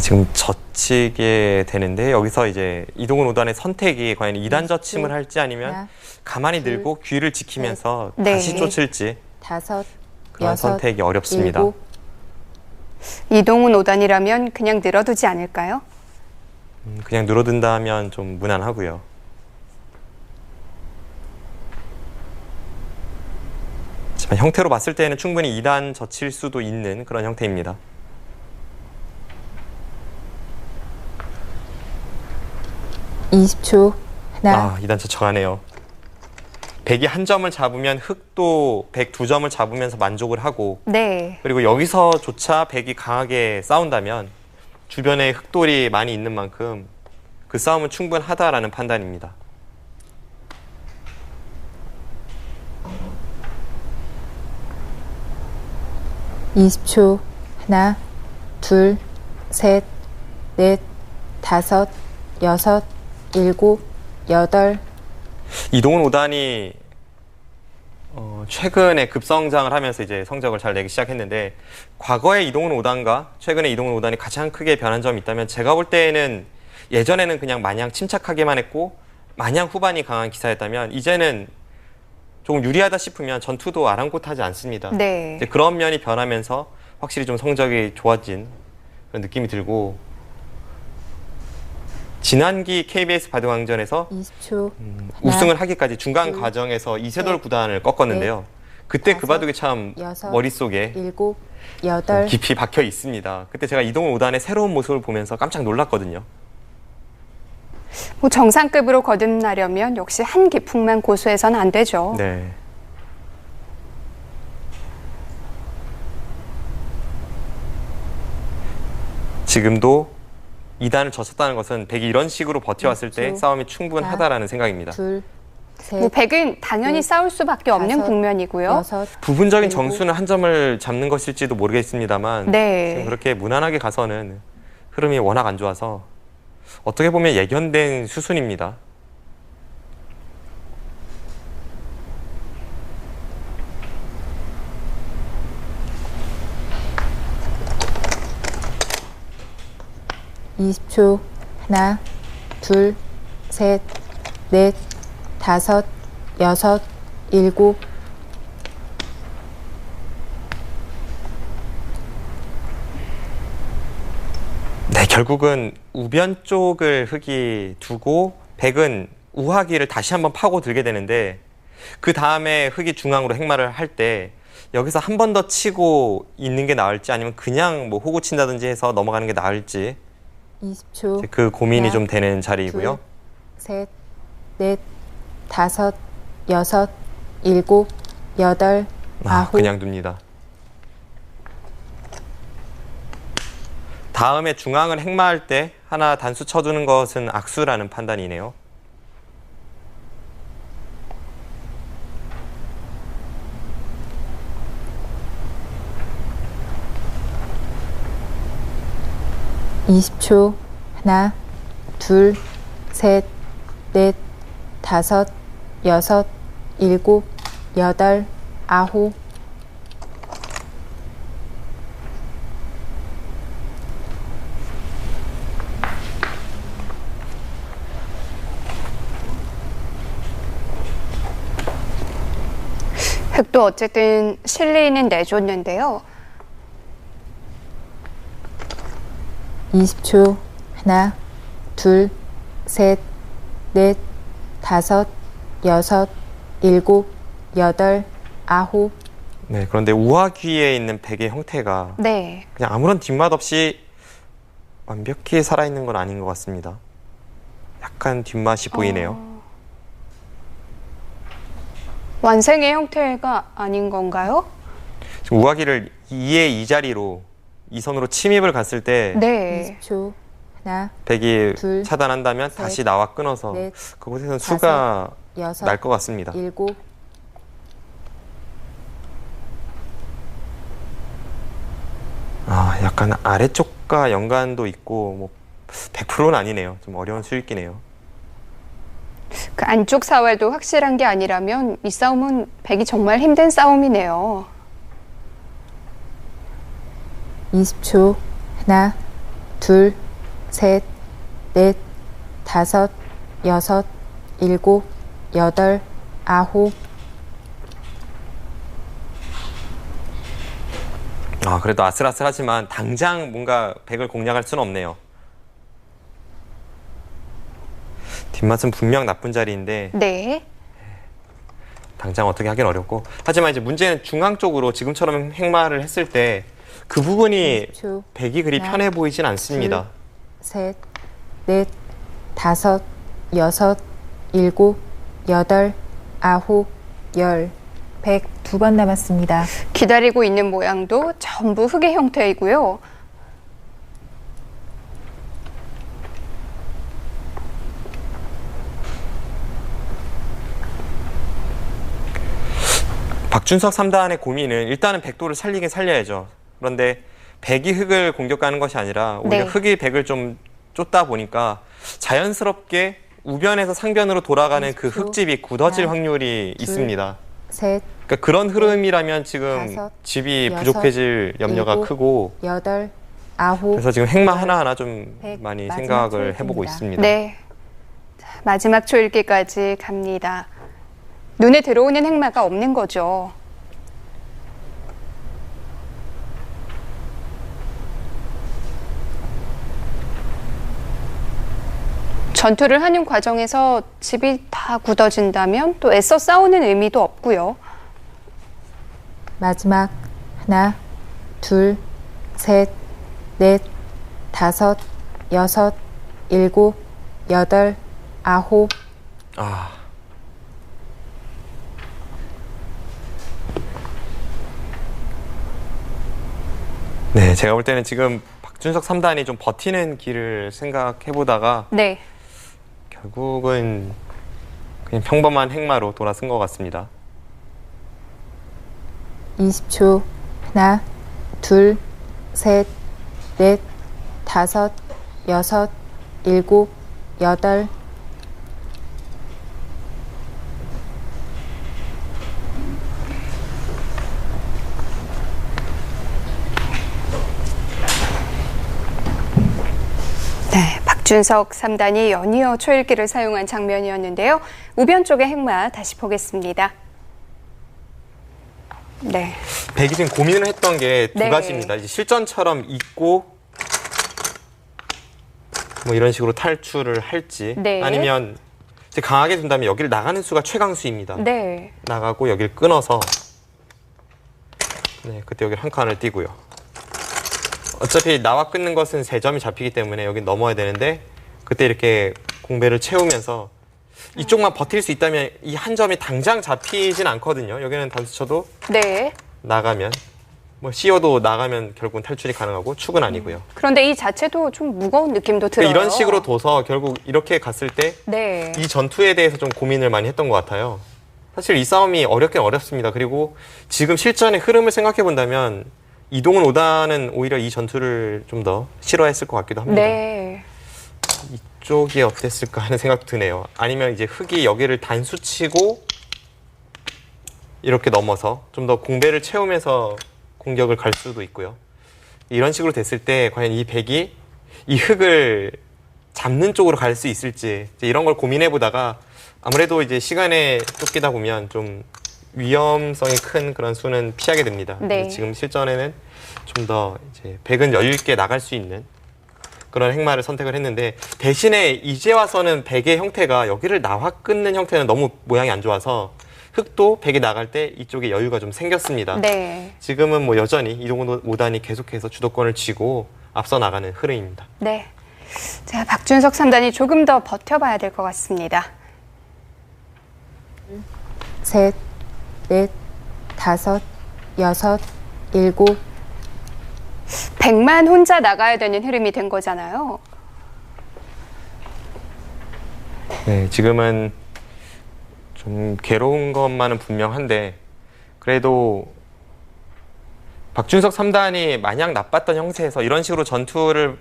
지금 젖히게 되는데 여기서 이제 이동훈 5단의 선택이 과연 2단 젖힘을 할지 아니면 가만히 들고 귀를 지키면서
네.
다시 쫓을지
다섯,
그런
여섯,
선택이 어렵습니다.
일곱.
이동훈 5단이라면 그냥 늘어두지 않을까요?
그냥 늘어든다면 좀 무난하고요. 하지만 형태로 봤을 때는 충분히 2단 젖힐 수도 있는 그런 형태입니다.
20초. 하나,
2단 젖혀가네요. 100이 한 점을 잡으면 흑도 100 두 점을 잡으면서 만족을 하고
네.
그리고 여기서조차 100이 강하게 싸운다면 주변에 흑돌이 많이 있는 만큼 그 싸움은 충분하다라는 판단입니다.
(20초) 하나, 둘, 셋, 넷, 다섯, 여섯, 일곱, 여덟.
이동훈 5단이 최근에 급성장을 하면서 이제 성적을 잘 내기 시작했는데 과거의 이동훈 5단과 최근의 이동훈 5단이 가장 크게 변한 점이 있다면 제가 볼 때에는 예전에는 그냥 마냥 침착하게만 했고 마냥 후반이 강한 기사였다면 이제는 조금 유리하다 싶으면 전투도 아랑곳하지 않습니다.
네.
이제 그런 면이 변하면서 확실히 좀 성적이 좋아진 그런 느낌이 들고 지난기 KBS 바둑왕전에서
20초.
우승을 하기까지 중간
둘,
과정에서 이세돌
셋,
구단을 꺾었는데요. 그때 그
다섯,
바둑이 참
여섯,
머릿속에
일곱, 여덟.
깊이 박혀 있습니다. 그때 제가 이동훈 5단의 새로운 모습을 보면서 깜짝 놀랐거든요.
뭐 정상급으로 거듭나려면 역시 한 기풍만 고수해서는 안 되죠.
네. 지금도 2단을 졌었다는 것은 백이 이런 식으로 버텨왔을 때
두,
싸움이 충분하다라는 생각입니다.
둘, 셋,
뭐 백은 당연히
둘,
싸울 수밖에 없는
다섯,
국면이고요.
여섯.
부분적인
그리고-
정수는 한 점을 잡는 것일지도 모르겠습니다만
네.
지금 그렇게 무난하게 가서는 흐름이 워낙 안 좋아서 어떻게 보면 예견된 수순입니다.
(20초) 하나, 둘, 셋, 넷, 다섯, 여섯, 일곱.
네, 결국은 우변 쪽을 흑이 두고 백은 우하기를 다시 한번 파고 들게 되는데 그 다음에 흑이 중앙으로 행마를 할 때 여기서 한 번 더 치고 있는 게 나을지 아니면 그냥 뭐 호구 친다든지 해서 넘어가는 게 나을지
20초.
이제 그 고민이
하나,
좀 되는 자리이고요.
둘, 셋, 넷, 다섯, 여섯, 일곱, 여덟, 아홉.
그냥 둡니다. 다음에 중앙을 행마할 때 하나 단수 쳐두는 것은 악수라는 판단이네요.
(20초) 하나, 둘, 셋, 넷, 다섯, 여섯, 일곱, 여덟, 아홉.
흑도 어쨌든 실리는 내줬는데요.
20초 하나, 둘, 셋, 넷, 다섯, 여섯, 일곱, 여덟, 아홉.
네, 그런데 우하귀에 있는 백의 형태가
네.
그냥 아무런 뒷맛 없이 완벽히 살아있는 건 아닌 것 같습니다. 약간 뒷맛이 보이네요.
완생의 형태가 아닌 건가요?
지금 우하기를 2의 2자리로 2선으로 침입을 갔을 때
네.
20초 하나,
백이
둘,
차단한다면
셋,
다시 나와 끊어서
넷,
그곳에서는 수가
여섯,
날 것 같습니다.
일곱.
약간 아래쪽과 연관도 있고 뭐 100%는 아니네요. 좀 어려운 수익기네요.
그 안쪽 사활도 확실한 게 아니라면 이 싸움은 백이 정말 힘든 싸움이네요.
20초 하나, 둘, 셋, 넷, 다섯, 여섯, 일곱, 여덟, 아홉.
그래도 아슬아슬하지만 당장 뭔가 100을 공략할 수는 없네요. 뒷맛은 분명 나쁜 자리인데
네.
당장 어떻게 하긴 어렵고, 하지만 이제 문제는 중앙 쪽으로 지금처럼 행마를 했을 때 그 부분이
30초.
100이 그리
하나,
편해 보이진 않습니다.
셋, 넷, 다섯, 여섯, 일곱, 여덟, 아홉, 열. 100 두 번 남았습니다.
기다리고 있는 모양도 전부 흙의 형태이고요.
박준석 3단의 고민은 일단은 백도를 살리긴 살려야죠. 그런데 백이 흙을 공격하는 것이 아니라 오히려
네.
흙이 백을 좀 쫓다 보니까 자연스럽게 우변에서 상변으로 돌아가는 그
30초.
흙집이 굳어질
하나,
확률이
둘,
있습니다.
셋,
그러니까 그런 흐름이라면 지금
다섯,
집이
여섯,
부족해질 염려가
일곱,
크고,
여덟, 아홉.
그래서 지금 행마 하나하나 좀
백,
많이
마지막
생각을 해보고
초읽기입니다.
있습니다.
네. 자, 마지막 초읽기까지 갑니다. 눈에 들어오는 행마가 없는 거죠. 전투를 하는 과정에서 집이 다 굳어진다면 또 애써 싸우는 의미도 없고요.
마지막 하나, 둘, 셋, 넷, 다섯, 여섯, 일곱, 여덟, 아홉.
네, 제가 볼 때는 지금 박준석 3단이 좀 버티는 길을 생각해보다가
네.
결국은 그냥 평범한 행마로 돌아선 것 같습니다.
20초. 하나, 둘, 셋, 넷, 다섯, 여섯, 일곱, 여덟.
네, 박준석 3단이 연이어 초읽기를 사용한 장면이었는데요. 우변 쪽의 행마 다시 보겠습니다. 네.
백이 지금 고민을 했던 게 두
네.
가지입니다. 이제 실전처럼 있고 뭐 이런 식으로 탈출을 할지,
네.
아니면 이제 강하게 둔다면 여기를 나가는 수가 최강수입니다.
네.
나가고 여기를 끊어서, 네, 그때 여기 한 칸을 띄고요. 어차피 나와 끊는 것은 3점이 잡히기 때문에 여기 넘어야 되는데, 그때 이렇게 공배를 채우면서 이쪽만 버틸 수 있다면 이 한 점이 당장 잡히진 않거든요. 여기는 단수 쳐도
네.
나가면, 뭐 씌워도 나가면 결국은 탈출이 가능하고 축은 아니고요.
그런데 이 자체도 좀 무거운 느낌도 들어요.
이런 식으로 둬서 결국 이렇게 갔을 때
네.
이 전투에 대해서 좀 고민을 많이 했던 것 같아요. 사실 이 싸움이 어렵긴 어렵습니다. 그리고 지금 실전의 흐름을 생각해 본다면 이동훈 5단은 오히려 이 전투를 좀 더 싫어했을 것 같기도 합니다.
네.
이쪽이 어땠을까 하는 생각도 드네요. 아니면 이제 흙이 여기를 단수치고 이렇게 넘어서 좀 더 공배를 채우면서 공격을 갈 수도 있고요. 이런 식으로 됐을 때 과연 이 백이 이 흙을 잡는 쪽으로 갈 수 있을지, 이제 이런 걸 고민해 보다가 아무래도 이제 시간에 쫓기다 보면 좀 위험성이 큰 그런 수는 피하게 됩니다.
네.
근데 지금 실전에는 좀 더 이제 백은 여유 있게 나갈 수 있는 그런 행마를 선택을 했는데, 대신에 이제 와서는 백의 형태가 여기를 나와 끊는 형태는 너무 모양이 안 좋아서 흙도 백이 나갈 때 이쪽에 여유가 좀 생겼습니다.
네.
지금은 뭐 여전히 이동훈 5단이 계속해서 주도권을 쥐고 앞서 나가는 흐름입니다.
네. 자, 박준석 3단이 조금 더 버텨봐야 될 것 같습니다.
셋, 넷, 다섯, 여섯, 일곱.
백만 혼자 나가야 되는 흐름이 된 거잖아요.
네, 지금은 좀 괴로운 것만은 분명한데, 그래도 박준석 3단이 마냥 나빴던 형태에서 이런 식으로 전투를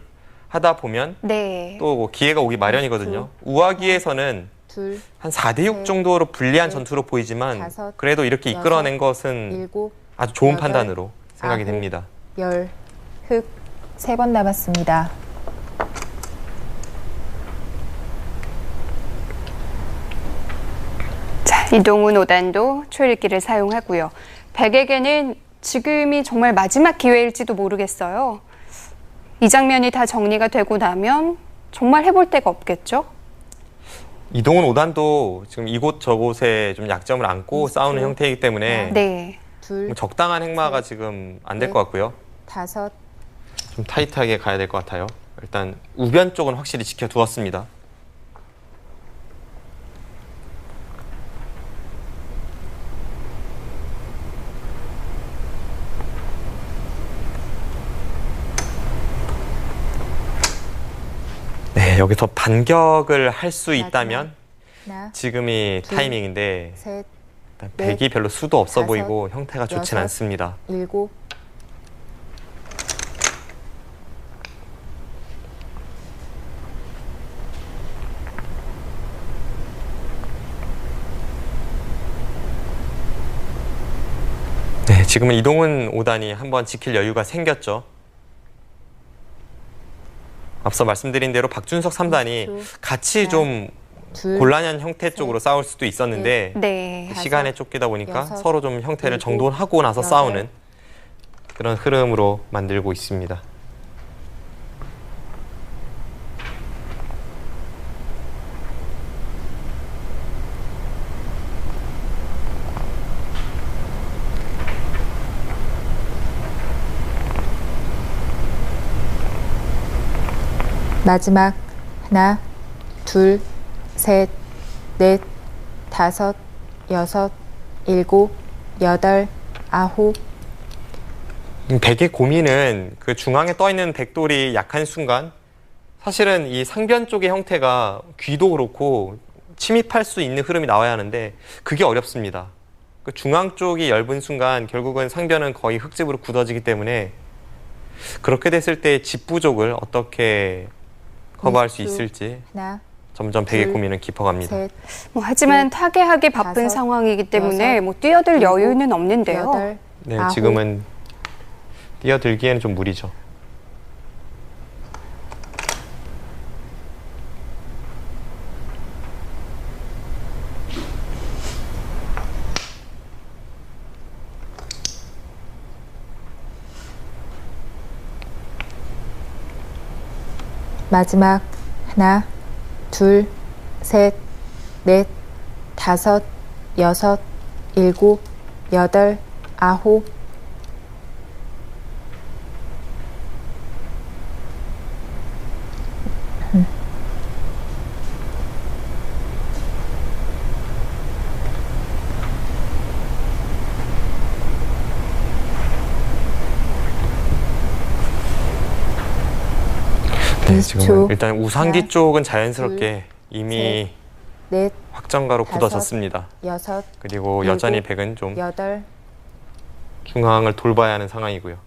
하다 보면
네.
또뭐 기회가 오기 마련이거든요. 우아기에서는
둘,
한 4대6
셋,
정도로 불리한
넷,
전투로 보이지만
다섯,
그래도 이렇게 이끌어낸 것은
일곱,
아주 좋은
여덟,
판단으로 생각이
아홉.
됩니다.
열. 흙 3번 남았습니다.
이동훈 5단도 초읽기를 사용하고요. 백에게는 지금이 정말 마지막 기회일지도 모르겠어요. 이 장면이 다 정리가 되고 나면 정말 해볼 데가 없겠죠?
이동훈 5단도 지금 이곳 저곳에 좀 약점을 안고 싸우는 형태이기 때문에
네.
둘,
적당한 행마가 지금 안 될
넷.
것 같고요.
다섯,
좀 타이트하게 가야 될 것 같아요. 일단 우변 쪽은 확실히 지켜두었습니다. 네, 여기서 반격을 할 수 있다면
하나,
지금이
둘,
타이밍인데
셋,
일단 백이 별로 수도 없어
다섯,
보이고 형태가 좋진
여섯.
않습니다.
일곱,
네, 지금은 이동훈 5단이 한번 지킬 여유가 생겼죠. 앞서 말씀드린 대로 박준석 3단이 같이
하나,
좀
둘,
곤란한 형태 쪽으로 싸울 수도 있었는데
네.
시간에 쫓기다 보니까
여섯,
서로 좀 형태를
일곱,
정돈하고 나서
여덟.
싸우는 그런 흐름으로 만들고 있습니다.
마지막 하나, 둘, 셋, 넷, 다섯, 여섯, 일곱, 여덟, 아홉.
백의 고민은 그 중앙에 떠 있는 백돌이 약한 순간 사실은 이 상변 쪽의 형태가 귀도 그렇고 침입할 수 있는 흐름이 나와야 하는데 그게 어렵습니다. 그 중앙 쪽이 얇은 순간 결국은 상변은 거의 흙집으로 굳어지기 때문에 그렇게 됐을 때 집 부족을 어떻게 커버할 수 있을지
하나,
점점 백의
둘,
고민은 깊어갑니다.
셋,
하지만 타개하기 바쁜
다섯,
상황이기 때문에
여섯,
뛰어들
일곱,
여유는 없는데요.
여덟,
네,
아홉.
지금은 뛰어들기에는 좀 무리죠.
마지막 하나, 둘, 셋, 넷, 다섯, 여섯, 일곱, 여덟, 아홉.
네,
20초.
지금은 일단 우상기
하나,
쪽은 자연스럽게 이미
넷,
확정가로
다섯,
굳어졌습니다.
여섯,
그리고
일곱,
여전히 백은 좀
여덟.
중앙을 돌봐야 하는 상황이고요.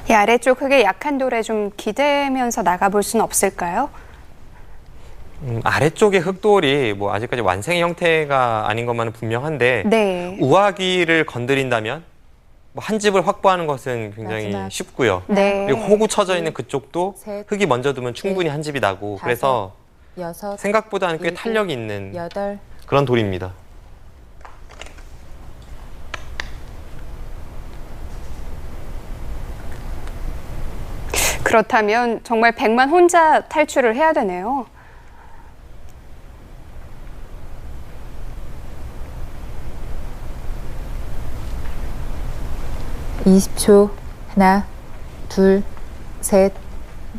이 아래쪽 흙의 약한 돌에 좀 기대면서 나가볼 수는 없을까요?
아래쪽의 흙돌이 뭐 아직까지 완성의 형태가 아닌 것만은 분명한데
네.
우아기를 건드린다면 뭐 한 집을 확보하는 것은 굉장히
마지막.
쉽고요.
네.
그리고 호구 쳐져 있는 그쪽도
셋,
흙이 먼저 두면 충분히 한 집이 나고
다섯,
그래서
여섯,
생각보다는 꽤
일곱,
탄력이 있는
여덟.
그런 돌입니다.
그렇다면 정말 백만 혼자 탈출을 해야 되네요.
이십 초. 하나, 둘, 셋,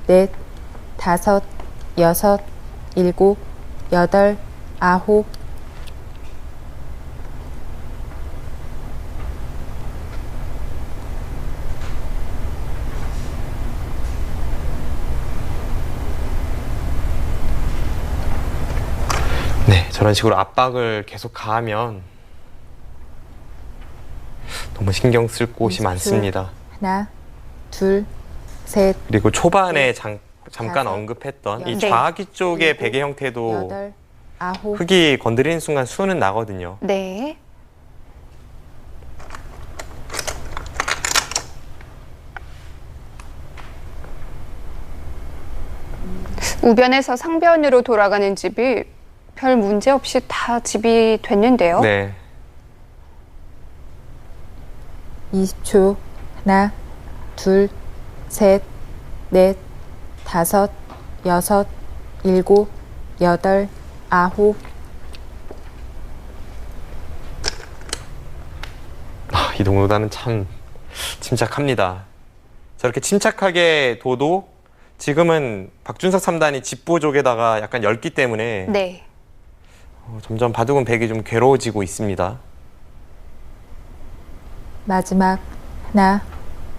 넷, 다섯, 여섯, 일곱, 여덟, 아홉.
네, 저런 식으로 압박을 계속 가하면 너무 신경 쓸 곳이
20초.
많습니다.
하나, 둘, 셋,
그리고 초반에 잠깐
다섯,
언급했던 이
여섯,
좌기 쪽의
일곱,
베개 형태도
여덟, 아홉.
흙이 건드리는 순간 수는 나거든요.
네. 우변에서 상변으로 돌아가는 집이 별 문제 없이 다 집이 됐는데요.
네.
20초. 하나, 둘, 셋, 넷, 다섯, 여섯, 일곱, 여덟, 아홉.
이동호단은 참 침착합니다. 저렇게 침착하게 둬도 지금은 박준석 3단이 집보족에다가 약간 넓기 때문에
네.
점점 바둑은 백이 좀 괴로워지고 있습니다.
마지막. 하나,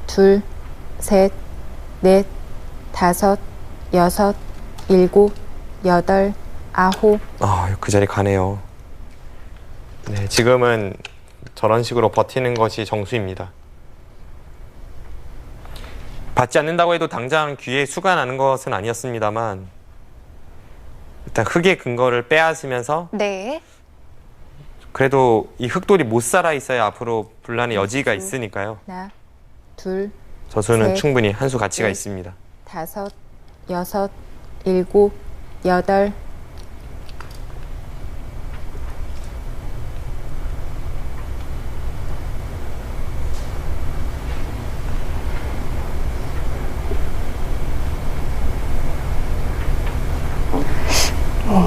둘, 셋, 넷, 다섯, 여섯, 일곱, 여덟, 아홉.
그 자리 가네요. 네, 지금은 저런 식으로 버티는 것이 정수입니다. 받지 않는다고 해도 당장 귀에 수가 나는 것은 아니었습니다만 일단 흙의 근거를 빼앗으면서
네.
그래도 이 흑돌이 못 살아 있어야 앞으로 분란의 여지가 있으니까요.
하나, 둘,
저수는
셋,
충분히 한 수 가치가
넷,
있습니다.
다섯, 여섯, 일곱, 여덟.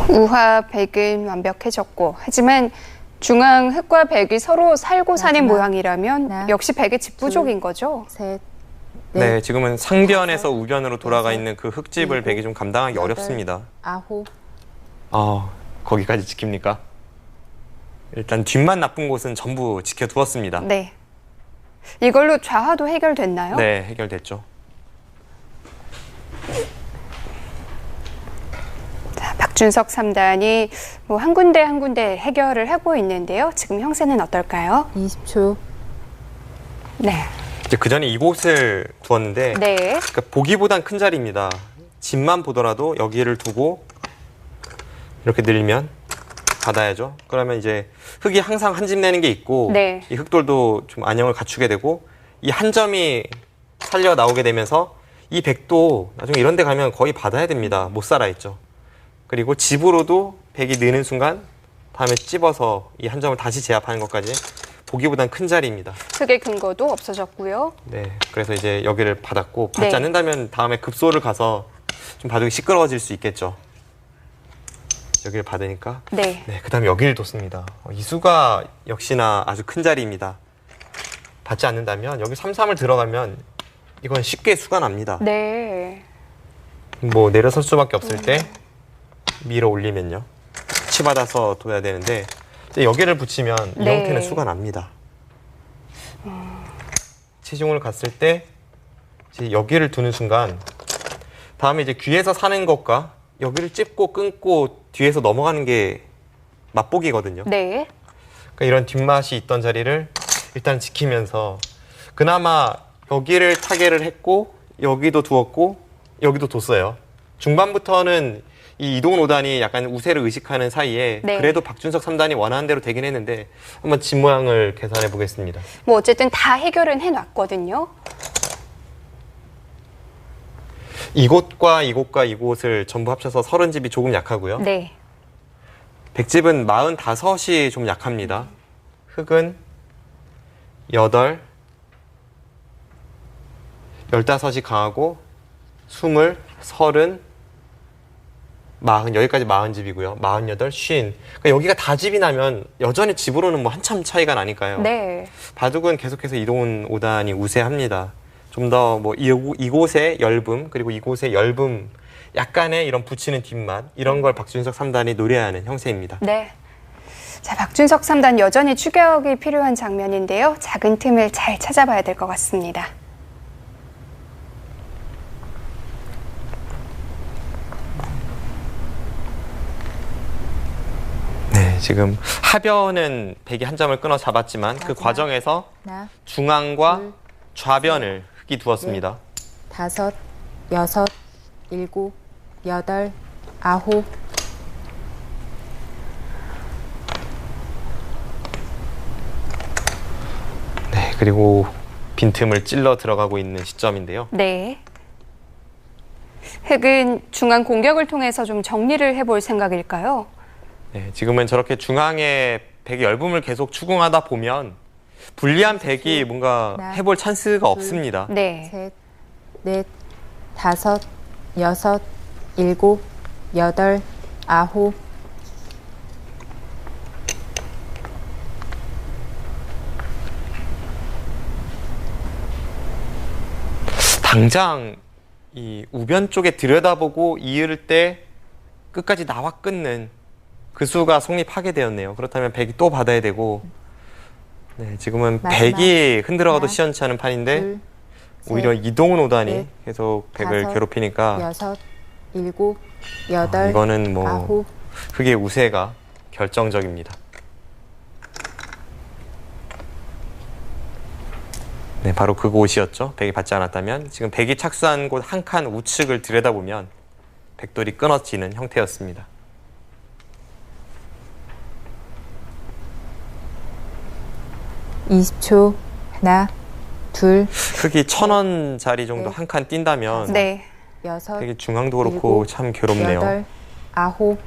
우화 백은 완벽해졌고 하지만 중앙 흑과 백이 서로 살고 사는
마지막.
모양이라면
하나,
역시 백의 집부족인 거죠.
셋,
네,
넷,
지금은 상변에서 우변으로 돌아가
여섯,
있는 그 흙집을
일곱,
백이 좀 감당하기
여덟,
어렵습니다.
아홉.
거기까지 지킵니까? 일단 뒷만 나쁜 곳은 전부 지켜두었습니다.
네. 이걸로 좌화도 해결됐나요?
네, 해결됐죠.
자, 박준석 3단이 한 군데 한 군데 해결을 하고 있는데요. 지금 형세는 어떨까요?
20초.
네.
이제 그 전에 이곳을 두었는데
네.
그러니까 보기보단 큰 자리입니다. 집만 보더라도 여기를 두고 이렇게 늘리면 받아야죠. 그러면 이제 흙이 항상 한 집 내는 게 있고
네.
이 흙돌도 좀 안형을 갖추게 되고 이 한 점이 살려 나오게 되면서 이 백도 나중에 이런 데 가면 거의 받아야 됩니다. 못 살아 있죠. 그리고 집으로도 백이 느는 순간 다음에 찝어서 이 한 점을 다시 제압하는 것까지 보기보단 큰 자리입니다.
흙의 근거도 없어졌고요.
네, 그래서 이제 여기를 받았고 받지
네.
않는다면 다음에 급소를 가서 좀 바둑이 시끄러워질 수 있겠죠. 여기를 받으니까
네.
네, 그다음에 여기를 뒀습니다. 이 수가 역시나 아주 큰 자리입니다. 받지 않는다면 여기 3-3을 들어가면 이건 쉽게 수가 납니다.
네.
뭐 내려설 수밖에 없을 때 밀어 올리면요. 치받아서 둬야 되는데 이제 여기를 붙이면 이
네.
형태는 수가 납니다. 치중을 갔을 때 이제 여기를 두는 순간 다음에 이제 귀에서 사는 것과 여기를 찝고 끊고 뒤에서 넘어가는 게 맛보기거든요.
네.
그러니까 이런 뒷맛이 있던 자리를 일단 지키면서 그나마 여기를 타개를 했고 여기도 두었고 여기도 뒀어요. 중반부터는 이 이동훈 5단이 약간 우세를 의식하는 사이에
네.
그래도 박준석 3단이 원하는 대로 되긴 했는데 한번 집 모양을 계산해 보겠습니다.
뭐 어쨌든 다 해결은 해놨거든요.
이곳과 이곳과 이곳을 전부 합쳐서 30집이 조금 약하고요.
네.
백집은 45이 좀 약합니다. 흙은 8, 15이 강하고 20, 30, 40, 여기까지 40집이고요. 48, 50. 그러니까 여기가 다 집이 나면 여전히 집으로는 뭐 한참 차이가 나니까요.
네.
바둑은 계속해서 이동훈 5단이 우세합니다. 좀 더 뭐 이곳의 열분 그리고 이곳의 열분 약간의 이런 붙이는 뒷맛 이런 걸 박준석 3단이 노려야 하는 형세입니다.
네. 자, 박준석 3단 여전히 추격이 필요한 장면인데요. 작은 틈을 잘 찾아봐야 될 것 같습니다.
네, 지금 하변은 백이 한 점을 끊어 잡았지만 그
마지막.
과정에서
하나,
중앙과
둘,
좌변을 흙이 두었습니다.
다섯, 여섯, 일곱, 여덟, 아홉.
네, 그리고 빈틈을 찔러 들어가고 있는 시점인데요.
네. 흑은 중앙 공격을 통해서 좀 정리를 해볼 생각일까요?
네, 지금은 저렇게 중앙에 백의 열분을 계속 추궁하다 보면 불리한 백이 뭔가 해볼 찬스가 없습니다.
네.
셋, 넷, 다섯, 여섯, 일곱, 여덟, 아홉.
당장 이 우변 쪽에 들여다보고 이을 때 끝까지 나와 끊는 그 수가 성립하게 되었네요. 그렇다면 백이 또 받아야 되고, 네, 지금은
마지막.
백이 흔들어가도
하나,
시원치 않은 판인데
둘,
오히려
셋,
이동훈 5단이
넷,
계속 백을
다섯,
괴롭히니까
여섯, 일곱, 여덟,
이거는 뭐
아홉.
흑의 우세가 결정적입니다. 네, 바로 그곳이었죠. 백이 받지 않았다면 지금 백이 착수한 곳 한 칸 우측을 들여다보면 백돌이 끊어지는 형태였습니다.
(20초) 하나, 둘,
흑이 1,000원짜리 정도
네.
한 칸 뛴다면
네.
여섯,
백이 중앙도 그렇고
일곱,
참 괴롭네요.
여덟, 아홉.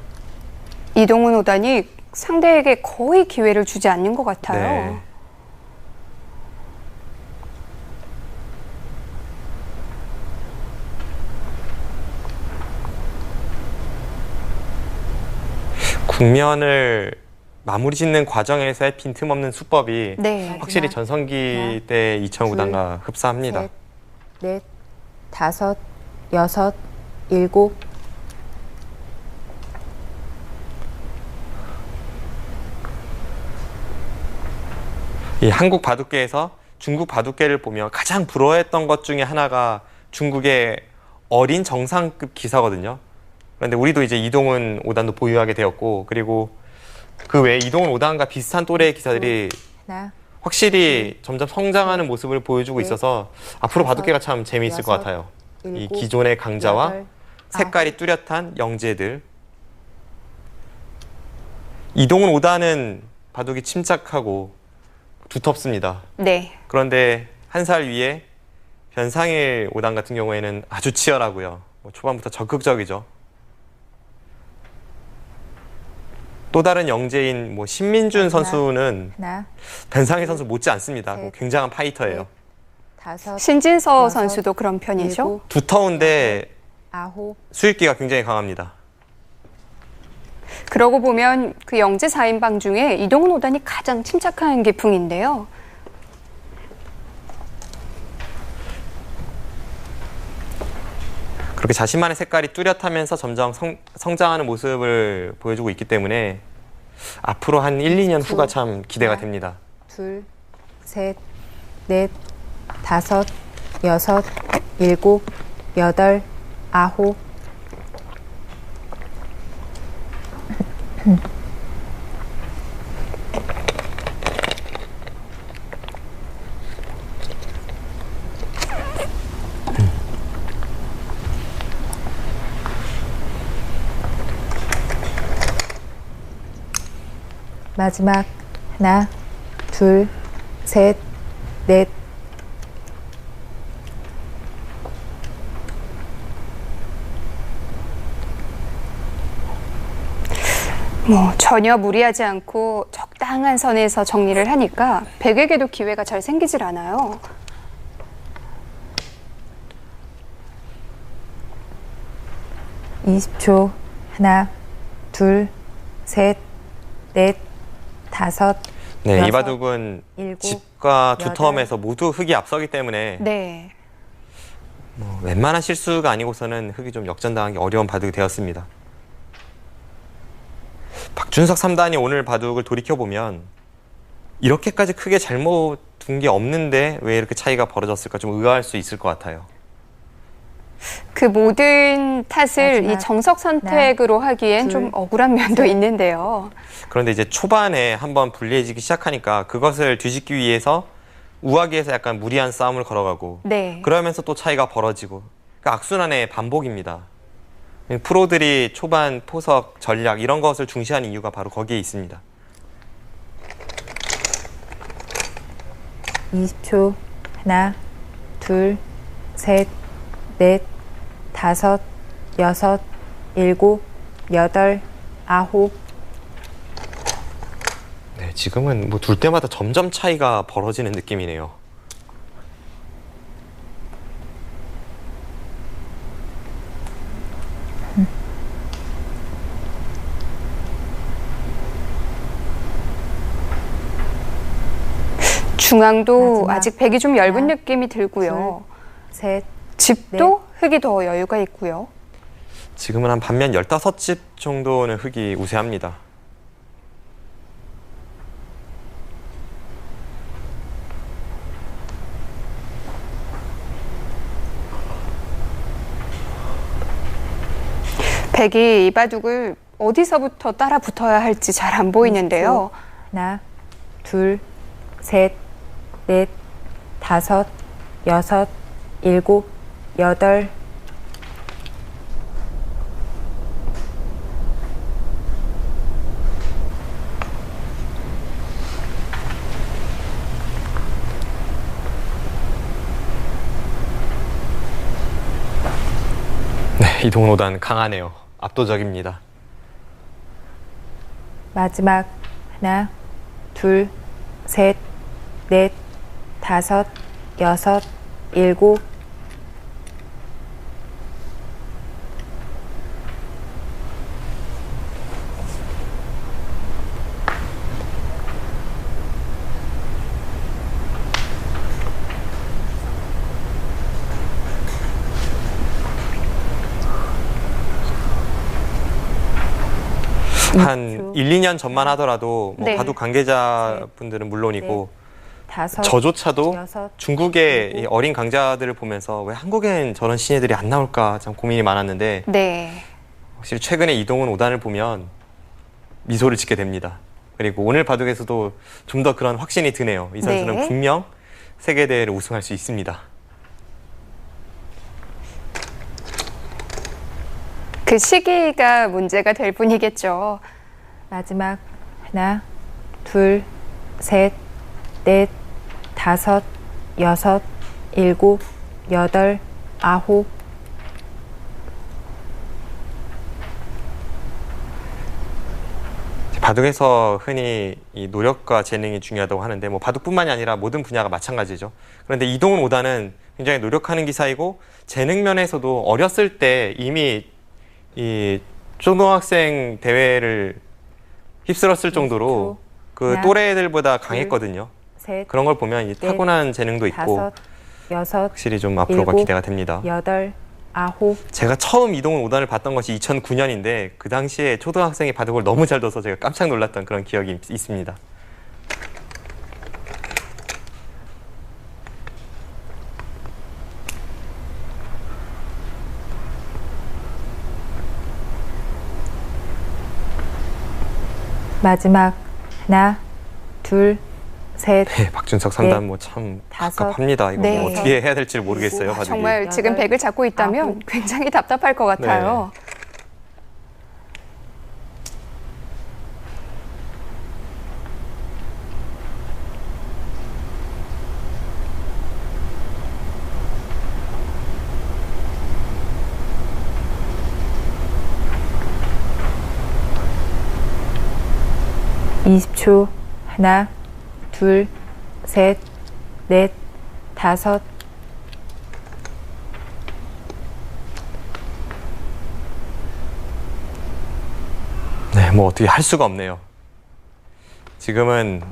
이동훈 5단이 상대에게 거의 기회를 주지 않는 것 같아요.
네. 국면을 마무리 짓는 과정에서의 빈틈없는 수법이
네.
확실히
마지막.
전성기 때 이천구단과 흡사합니다.
셋, 넷, 다섯, 여섯, 일곱.
이 한국 바둑계에서 중국 바둑계를 보며 가장 부러워했던 것 중에 하나가 중국의 어린 정상급 기사거든요. 그런데 우리도 이제 이동훈 5단도 보유하게 되었고, 그리고 그 외에 이동훈 5단과 비슷한 또래의 기사들이
하나,
확실히 점점 성장하는 모습을 보여주고
넷,
있어서 앞으로
다섯,
바둑계가 참 재미있을 것
여섯,
같아요. 이
일곱,
기존의 강자와
여덟,
색깔이 뚜렷한 영재들. 이동훈 5단은 바둑이 침착하고 두텁습니다.
네.
그런데 한 살 위에 변상일 5단 같은 경우에는 아주 치열하고요. 초반부터 적극적이죠. 또 다른 영재인 신민준
하나,
선수는
하나,
변상일 선수 못지 않습니다.
셋,
굉장한 파이터예요.
넷, 다섯,
신진서
여섯,
선수도 그런 편이죠.
일곱,
두터운데
아홉.
수익기가 굉장히 강합니다.
그러고 보면 그 영재 4인방 중에 이동훈 5단이 가장 침착한 계풍인데요.
그렇게 자신만의 색깔이 뚜렷하면서 점점 성장하는 모습을 보여주고 있기 때문에 앞으로 한 1, 2년 후가 참 기대가 됩니다.
둘, 셋, 넷, 다섯, 여섯, 일곱, 여덟, 아홉. 마지막 하나, 둘, 셋, 넷.
전혀 무리하지 않고 적당한 선에서 정리를 하니까 백에게도 기회가 잘 생기질 않아요.
(20초) 하나, 둘, 셋, 넷, 다섯.
네,
여섯,
이 바둑은
일곱,
집과
여덟.
두터움에서 모두 흑이 앞서기 때문에
네.
웬만한 실수가 아니고서는 흑이 좀 역전당하기 어려운 바둑이 되었습니다. 박준석 3단이 오늘 바둑을 돌이켜보면 이렇게까지 크게 잘못 둔 게 없는데 왜 이렇게 차이가 벌어졌을까 좀 의아할 수 있을 것 같아요.
그 모든 탓을
마지막.
이 정석 선택으로 하기엔
둘,
좀 억울한 면도
셋.
있는데요.
그런데 이제 초반에 한번 불리해지기 시작하니까 그것을 뒤집기 위해서 우하기에서 약간 무리한 싸움을 걸어가고
네.
그러면서 또 차이가 벌어지고 그러니까 악순환의 반복입니다. 프로들이 초반 포석, 전략 이런 것을 중시하는 이유가 바로 거기에 있습니다.
20초 하나, 둘, 셋, 넷, 다섯, 여섯, 일곱, 여덟, 아홉.
네, 지금은 뭐 둘 때마다 점점 차이가 벌어지는 느낌이네요.
중앙도
마지막.
아직 백이 좀 얇은
하나,
느낌이 들고요.
셋,
집도 흙이 더 여유가 있고요.
지금은 한 반면 15집 정도는 흙이 우세합니다.
백이 이 바둑을 어디서부터 따라 붙어야 할지 잘 안 보이는데요.
하나, 둘, 셋, 넷, 다섯, 여섯, 일곱, 여덟.
네, 이동훈 5단 강하네요. 압도적입니다.
마지막 하나, 둘, 셋, 넷, 다섯, 여섯, 일곱.
한 1, 2년 전만 하더라도 뭐
네.
바둑 관계자분들은 물론이고
다섯,
저조차도
여섯,
중국의 이
일곱.
어린 강자들을 보면서 왜 한국엔 저런 신예들이 안 나올까 참 고민이 많았는데
네.
확실히 최근에 이동훈 5단을 보면 미소를 짓게 됩니다. 그리고 오늘 바둑에서도 좀 더 그런 확신이 드네요. 이 선수는
네.
분명 세계대회를 우승할 수 있습니다.
그 시기가 문제가 될 뿐이겠죠.
마지막 하나, 둘, 셋, 넷, 다섯, 여섯, 일곱, 여덟, 아홉.
바둑에서 흔히 이 노력과 재능이 중요하다고 하는데 뭐 바둑뿐만이 아니라 모든 분야가 마찬가지죠. 그런데 이동훈 5단은 굉장히 노력하는 기사이고 재능 면에서도 어렸을 때 이미 이 초등학생 대회를 휩쓸었을 정도로 그
하나,
또래들보다 강했거든요.
셋,
그런 걸 보면 이 타고난 재능도 있고
다섯, 여섯,
확실히 좀 앞으로가
일곱,
기대가 됩니다.
여덟, 아홉.
제가 처음 이동훈 5단을 봤던 것이 2009년인데 그 당시에 초등학생이 바둑을 너무 잘 둬서 제가 깜짝 놀랐던 그런 기억이 있습니다.
마지막 하나, 둘, 셋,
네, 박준석 3단 뭐 참
다섯,
갑갑합니다. 이거
네.
뭐 어떻게 해야 될지 모르겠어요. 바둑이.
정말 지금
여덟,
백을 잡고 있다면
아홉.
굉장히 답답할 것 같아요.
네. 20초. 하나, 둘, 셋, 넷, 다섯.
네, 뭐 어떻게 할 수가 없네요. 지금은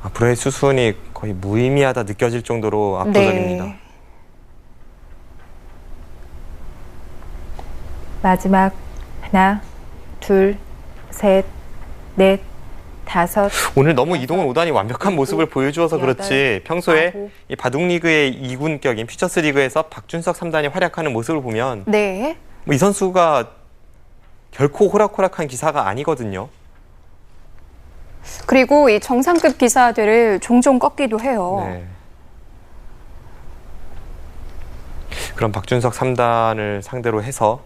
앞으로의 수순이 거의 무의미하다 느껴질 정도로 압도적입니다.
네.
마지막 하나, 둘, 셋, 넷, 다섯.
오늘 너무 이동훈 5단이 완벽한 모습을 보여주어서
여덟,
그렇지 평소에
아홉.
이 바둑 리그의 2군격인 퓨처스 리그에서 박준석 3단이 활약하는 모습을 보면
네.
뭐이 선수가 결코 호락호락한 기사가 아니거든요.
그리고 이 정상급 기사들을 종종 꺾기도 해요.
네. 그럼 박준석 3단을 상대로 해서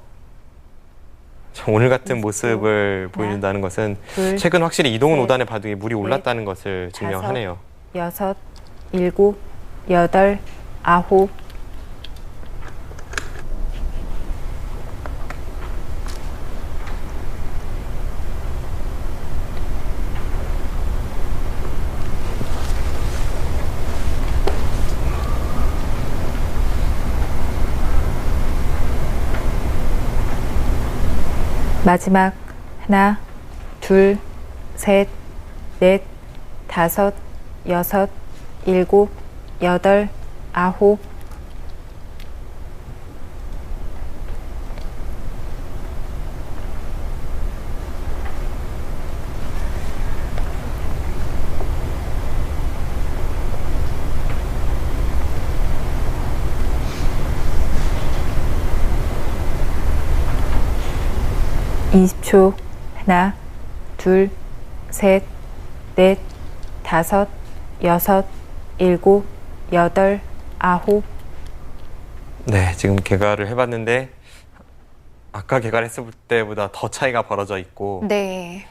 오늘 같은 모습을 보여준다는 것은
둘,
최근 확실히 이동훈
셋,
5단의 바둑이 물이 올랐다는 것을 증명하네요.
여섯, 일곱, 여덟, 아홉. 마지막 하나, 둘, 셋, 넷, 다섯, 여섯, 일곱, 여덟, 아홉, (20초) 하나, 둘, 셋, 넷, 다섯, 여섯, 일곱, 여덟, 아홉.
네, 지금 개가를 해봤는데 아까 개가했을 때보다 더 차이가 벌어져 있고
네.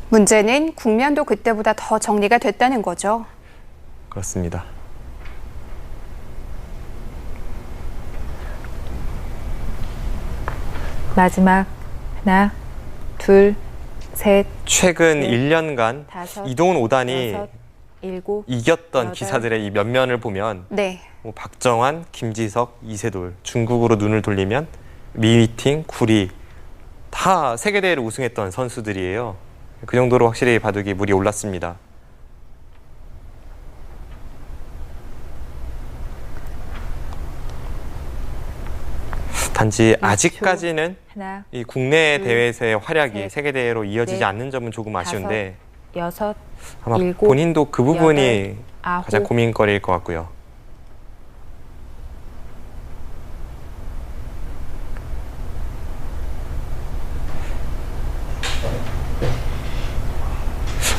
문제는 국면도 그때보다 더 정리가 됐다는 거죠.
그렇습니다.
마지막 하나, 둘, 셋,
최근
넷,
1년간
다섯,
이동훈 5단이
여섯, 일곱,
이겼던
여덟.
기사들의 이 면면을 보면
네.
뭐 박정환, 김지석, 이세돌, 중국으로 눈을 돌리면 미위팅, 구리 다 세계대회를 우승했던 선수들이에요. 그 정도로 확실히 바둑이 물이 올랐습니다. 단지 아직까지는
하나,
이 국내
둘,
대회에서의 활약이
셋,
세계대회로 이어지지
넷,
않는 점은 조금 아쉬운데
여섯,
아마
일곱,
본인도 그 부분이
여덟, 아홉.
가장 고민거리일 것 같고요.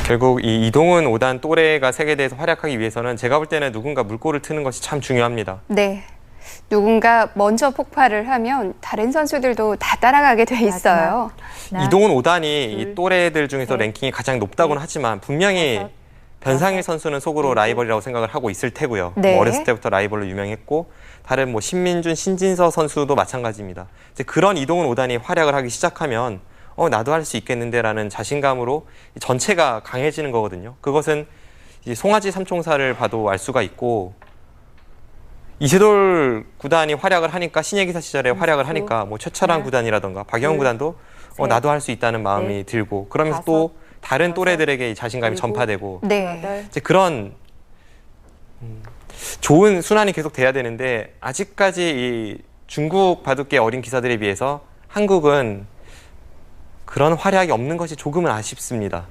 결국 이 이동훈 5단 또래가 세계대회에서 활약하기 위해서는 제가 볼 때는 누군가 물꼬를 트는 것이 참 중요합니다.
네. 누군가 먼저 폭발을 하면 다른 선수들도 다 따라가게 돼 있어요.
하나,
이동훈 5단이
둘,
이 또래들 중에서
셋,
랭킹이 가장 높다고는
넷,
하지만 분명히
다섯,
변상일
여섯,
선수는 속으로
일곱,
라이벌이라고 생각을 하고 있을 테고요.
네.
뭐 어렸을 때부터 라이벌로 유명했고 다른 뭐 신민준, 신진서 선수도 마찬가지입니다. 이제 그런 이동훈 5단이 활약을 하기 시작하면 나도 할 수 있겠는데라는 자신감으로 전체가 강해지는 거거든요. 그것은 이제 송아지 삼총사를 봐도 알 수가 있고 이세돌 구단이 활약을 하니까 신예기사 시절에 활약을 하니까 뭐 최철환
하나,
구단이라던가 박영훈
둘,
구단도
셋,
나도 할 수 있다는 마음이
넷,
들고 그러면서
다섯,
또 다른
여섯,
또래들에게 이 자신감이
일곱,
전파되고
네.
여덟,
이제 그런 좋은 순환이 계속 돼야 되는데 아직까지 이 중국 바둑계 어린 기사들에 비해서 한국은 그런 활약이 없는 것이 조금은 아쉽습니다.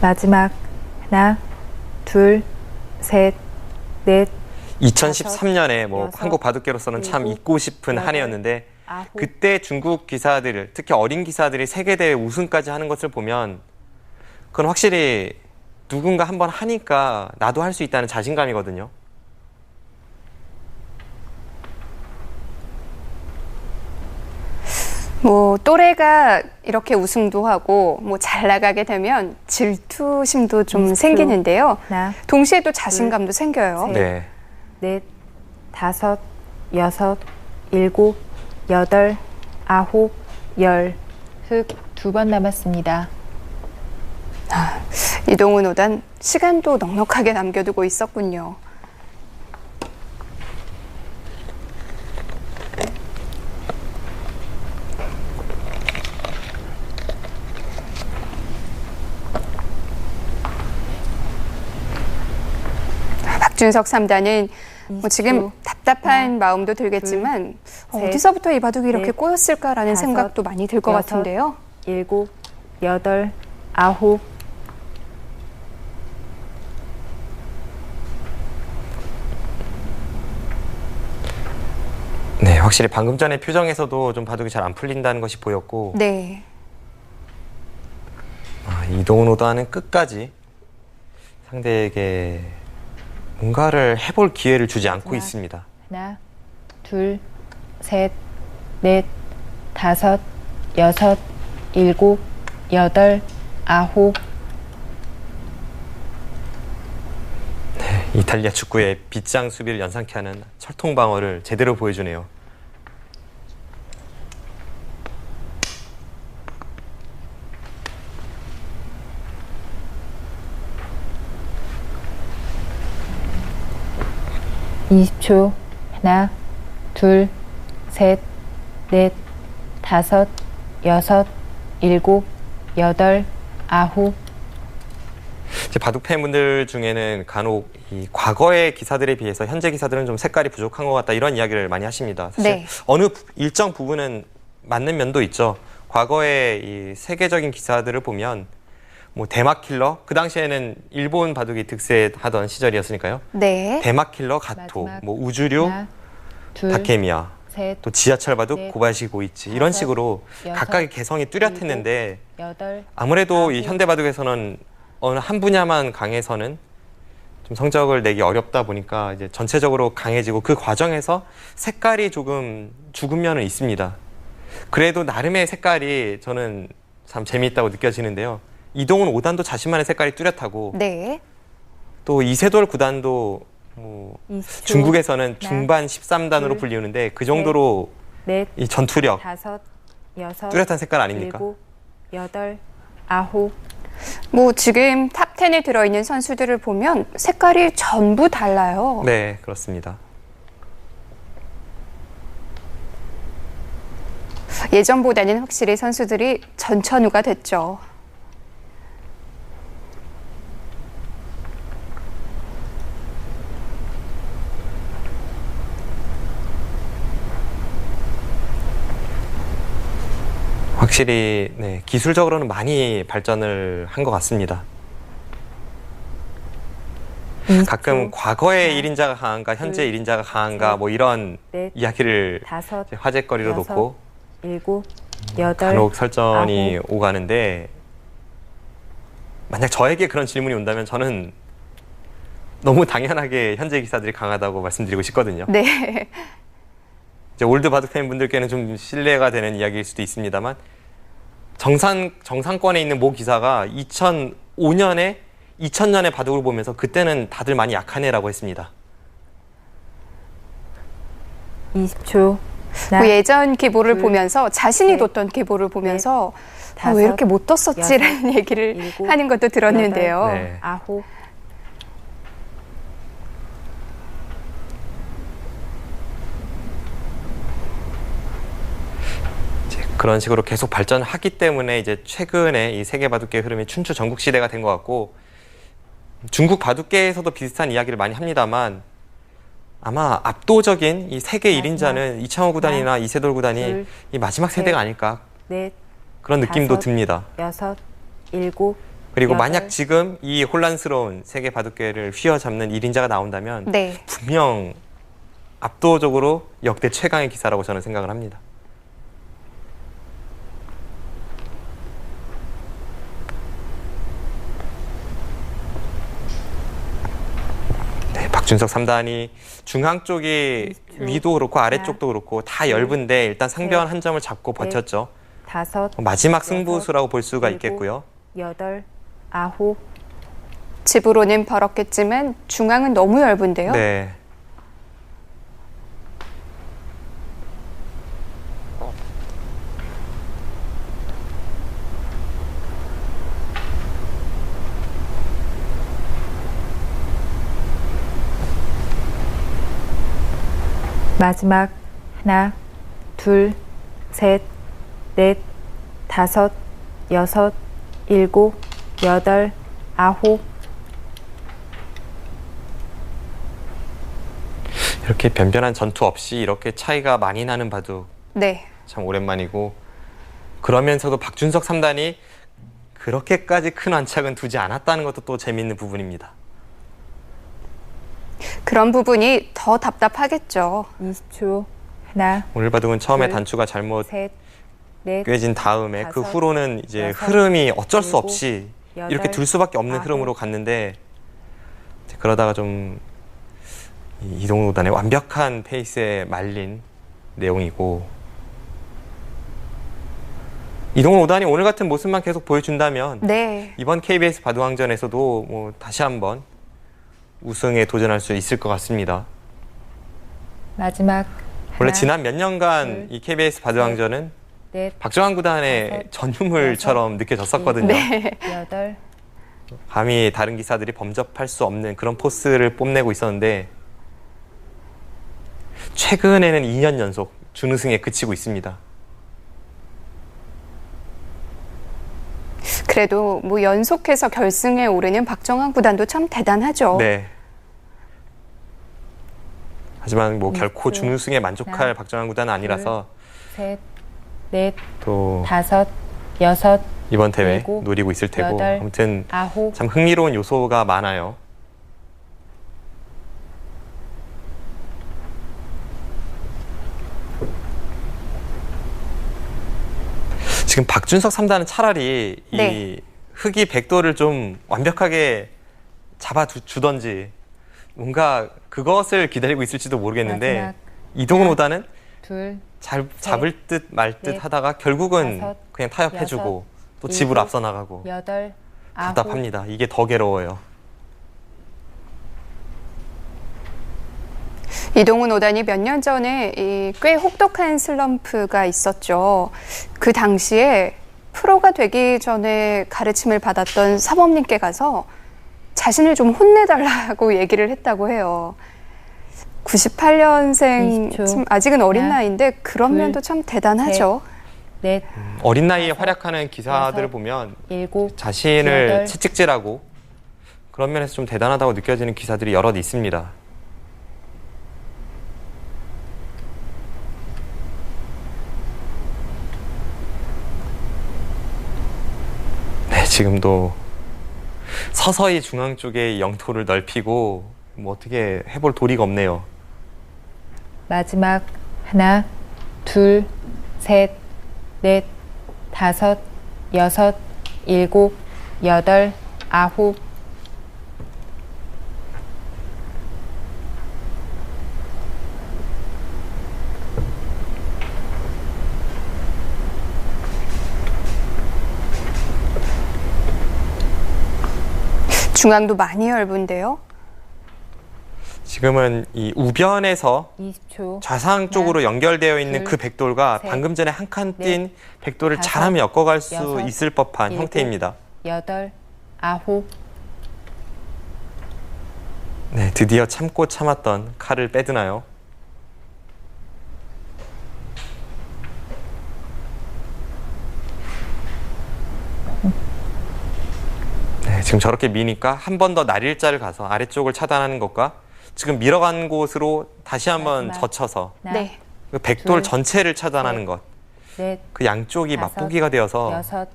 마지막 하나, 둘, 셋, 넷,
2013년에 뭐
여섯,
한국 바둑계로서는 참
일곱,
잊고 싶은 한
여덟,
해였는데
아홉.
그때 중국 기사들, 특히 어린 기사들이 세계대회 우승까지 하는 것을 보면 그건 확실히 누군가 한번 하니까 나도 할 수 있다는 자신감이거든요.
뭐 또래가 이렇게 우승도 하고 뭐 잘 나가게 되면 질투심도 좀 생기는데요.
하나,
동시에 또 자신감도 생겨요.
셋.
네.
넷, 다섯, 여섯, 일곱, 여덟, 아홉, 열. 흑 두 번 남았습니다.
이동훈 5단 시간도 넉넉하게 남겨두고 있었군요. 박준석 3단은 뭐 지금
20초.
답답한
하나,
마음도 들겠지만
셋,
어디서부터 이 바둑이 이렇게
넷,
꼬였을까라는
다섯,
생각도 많이 들 것
여섯,
같은데요.
일곱, 여덟, 아홉.
네, 확실히 방금 전에 표정에서도 좀 바둑이 잘 안 풀린다는 것이 보였고
네.
이동훈 5단은 끝까지 상대에게 뭔가를 해볼 기회를 주지 않고
하나.
있습니다.
하나, 둘, 셋, 넷, 다섯, 여섯, 일곱, 여덟, 아홉.
이탈리아 축구의 빗장 수비를 연상케 하는 철통 방어를 제대로 보여주네요.
20초. 하나, 둘, 셋, 넷, 다섯, 여섯, 일곱, 여덟, 아홉.
이제 바둑 팬분들 중에는 간혹 이 과거의 기사들에 비해서 현재 기사들은 좀 색깔이 부족한 것 같다 이런 이야기를 많이 하십니다. 사실
네.
어느 일정 부분은 맞는 면도 있죠. 과거의 이 세계적인 기사들을 보면 뭐 대마킬러 그 당시에는 일본 바둑이 득세하던 시절이었으니까요.
네.
대마킬러 가토,
마지막
뭐 우주류,
하나, 둘,
다케미야,
셋,
또 지하철 바둑
넷,
고바야시 고이치 이런
다섯,
식으로
여섯,
각각의 개성이 뚜렷했는데
여덟,
아무래도 이
아홉.
현대 바둑에서는 어느 한 분야만 강해서는 좀 성적을 내기 어렵다 보니까 이제 전체적으로 강해지고 그 과정에서 색깔이 조금 죽은 면은 있습니다. 그래도 나름의 색깔이 저는 참 재미있다고 느껴지는데요. 이동훈 5단도 자신만의 색깔이 뚜렷하고
네.
또 이세돌 9단도 뭐
20초.
중국에서는 중반 13단으로
둘,
불리우는데 그 정도로
넷,
이 전투력,
다섯, 여섯,
뚜렷한 색깔 아닙니까?
일곱, 여덟, 아홉.
뭐 지금 탑10에 들어있는 선수들을 보면 색깔이 전부 달라요.
네, 그렇습니다.
예전보다는 확실히 선수들이 전천후가 됐죠.
확실히 네, 기술적으로는 많이 발전을 한 것 같습니다. 가끔 과거의
하나,
1인자가 강한가 현재
둘,
1인자가 강한가
셋,
뭐 이런
넷,
이야기를
다섯,
이제 화제거리로
여섯,
놓고
일곱, 여덟,
간혹 설전이
아홉.
오가는데 만약 저에게 그런 질문이 온다면 저는 너무 당연하게 현재 기사들이 강하다고 말씀드리고 싶거든요.
네.
이제 올드 바둑 팬분들께는 좀 신뢰가 되는 이야기일 수도 있습니다만 정상권에 있는 모 기사가 2005년에 2000년의 바둑을 보면서 그때는 다들 많이 약한 애라고 했습니다.
20초.
뭐 예전 기보를
둘,
보면서 자신이
셋,
뒀던 기보를 보면서
다섯,
왜 이렇게 못 뒀었지라는 얘기를
일곱,
하는 것도 들었는데요.
네.
아홉.
그런 식으로 계속 발전하기 때문에 이제 최근에 이 세계 바둑계 흐름이 춘추 전국 시대가 된 것 같고 중국 바둑계에서도 비슷한 이야기를 많이 합니다만 아마 압도적인 이 세계 1인자는 이창호 구단이나 이세돌 구단이
둘,
이 마지막
셋,
세대가 아닐까
넷,
그런 느낌도
다섯,
듭니다.
여섯, 일곱.
그리고
여덟,
만약 지금 이 혼란스러운 세계 바둑계를 휘어잡는 1인자가 나온다면
네.
분명 압도적으로 역대 최강의 기사라고 저는 생각을 합니다. 네, 박준석 3단이 중앙 쪽이
20초.
위도 그렇고
하나,
아래쪽도 그렇고 다
둘,
얇은데 일단 상변
셋,
한 점을 잡고
넷,
버텼죠.
다섯,
마지막
여섯,
승부수라고 볼 수가
일곱,
있겠고요.
여덟, 아홉.
집으로는 벌었겠지만 중앙은 너무 얇은데요.
네.
마지막 하나, 둘, 셋, 넷, 다섯, 여섯, 일곱, 여덟, 아홉.
이렇게 변변한 전투 없이 이렇게 차이가 많이 나는 바둑
네.
참 오랜만이고 그러면서도 박준석 3단이 그렇게까지 큰 완착은 두지 않았다는 것도 또 재미있는 부분입니다.
그런 부분이 더 답답하겠죠.
20초. 하나,
오늘 바둑은 처음에
둘,
단추가 잘못
셋, 넷,
꿰진 다음에 그
다섯,
후로는 이제
여섯,
흐름이 어쩔 수
일곱,
없이
여덟,
이렇게 둘 수밖에 없는
아홉.
흐름으로 갔는데 이제 그러다가 좀 이동훈 구단의 완벽한 페이스에 말린 내용이고 이동훈 5단이 오늘 같은 모습만 계속 보여준다면
네.
이번 KBS 바둑왕전에서도 뭐 다시 한번 우승에 도전할 수 있을 것 같습니다.
마지막
원래
하나,
지난 몇 년간
둘,
이 KBS 바둑왕전은
넷,
박정환 구단의
다섯,
전유물처럼 느껴졌었거든요.
네.
여덟.
감히 다른 기사들이 범접할 수 없는 그런 포스를 뽐내고 있었는데 최근에는 2년 연속 준우승에 그치고 있습니다.
그래도 뭐 연속해서 결승에 오르는 박정환 구단도 참 대단하죠.
네. 하지만 뭐 결코 준우승에 만족할 박정환 구단은 아니라서
셋, 넷,
또
다섯, 여섯,
이번 대회
일곱,
노리고 있을 테고
여덟,
아무튼
아홉,
참 흥미로운 요소가 많아요. 지금 박준석 3단은 차라리
네.
이 흑이 백도를 좀 완벽하게 잡아주던지 뭔가 그것을 기다리고 있을지도 모르겠는데
마지막
이동훈
하나,
5단은
둘,
잘 잡을 듯 말 듯
넷,
하다가 결국은
다섯,
그냥 타협해주고
여섯,
또 집으로
일곱,
앞서 나가고
여덟, 아홉,
답답합니다. 이게 더 괴로워요.
이동훈 5단이 몇 년 전에 꽤 혹독한 슬럼프가 있었죠. 그 당시에 프로가 되기 전에 가르침을 받았던 사범님께 가서 자신을 좀 혼내달라고 얘기를 했다고 해요. 98년생,
20초.
참 아직은 어린
하나,
나이인데 그런
둘,
면도 참 대단하죠.
넷,
어린 나이에
다섯,
활약하는 기사들을
여섯,
보면
일곱,
자신을
여덟,
채찍질하고 그런 면에서 좀 대단하다고 느껴지는 기사들이 여럿 있습니다. 네, 지금도 서서히 중앙 쪽에 영토를 넓히고 뭐 어떻게 해볼 도리가 없네요.
마지막 하나, 둘, 셋, 넷, 다섯, 여섯, 일곱, 여덟, 아홉,
중앙도 많이 얇은데요.
지금은 이 우변에서
20초,
좌상 쪽으로 연결되어 있는
둘,
그 백돌과
셋,
방금 전에 한 칸 뛴
넷,
백돌을
다섯,
잘하면 엮어갈 수
여섯,
있을 법한
일곱,
형태입니다.
여덟, 아홉,
네, 드디어 참고 참았던 칼을 빼드나요? 네, 지금 저렇게 미니까 한 번 더 날일자를 가서 아래쪽을 차단하는 것과 지금 밀어간 곳으로 다시 한번
마지막.
젖혀서
하나,
네.
그 백돌
둘,
전체를 차단하는
셋,
것,
넷,
그 양쪽이
다섯,
맞보기가 되어서
여섯,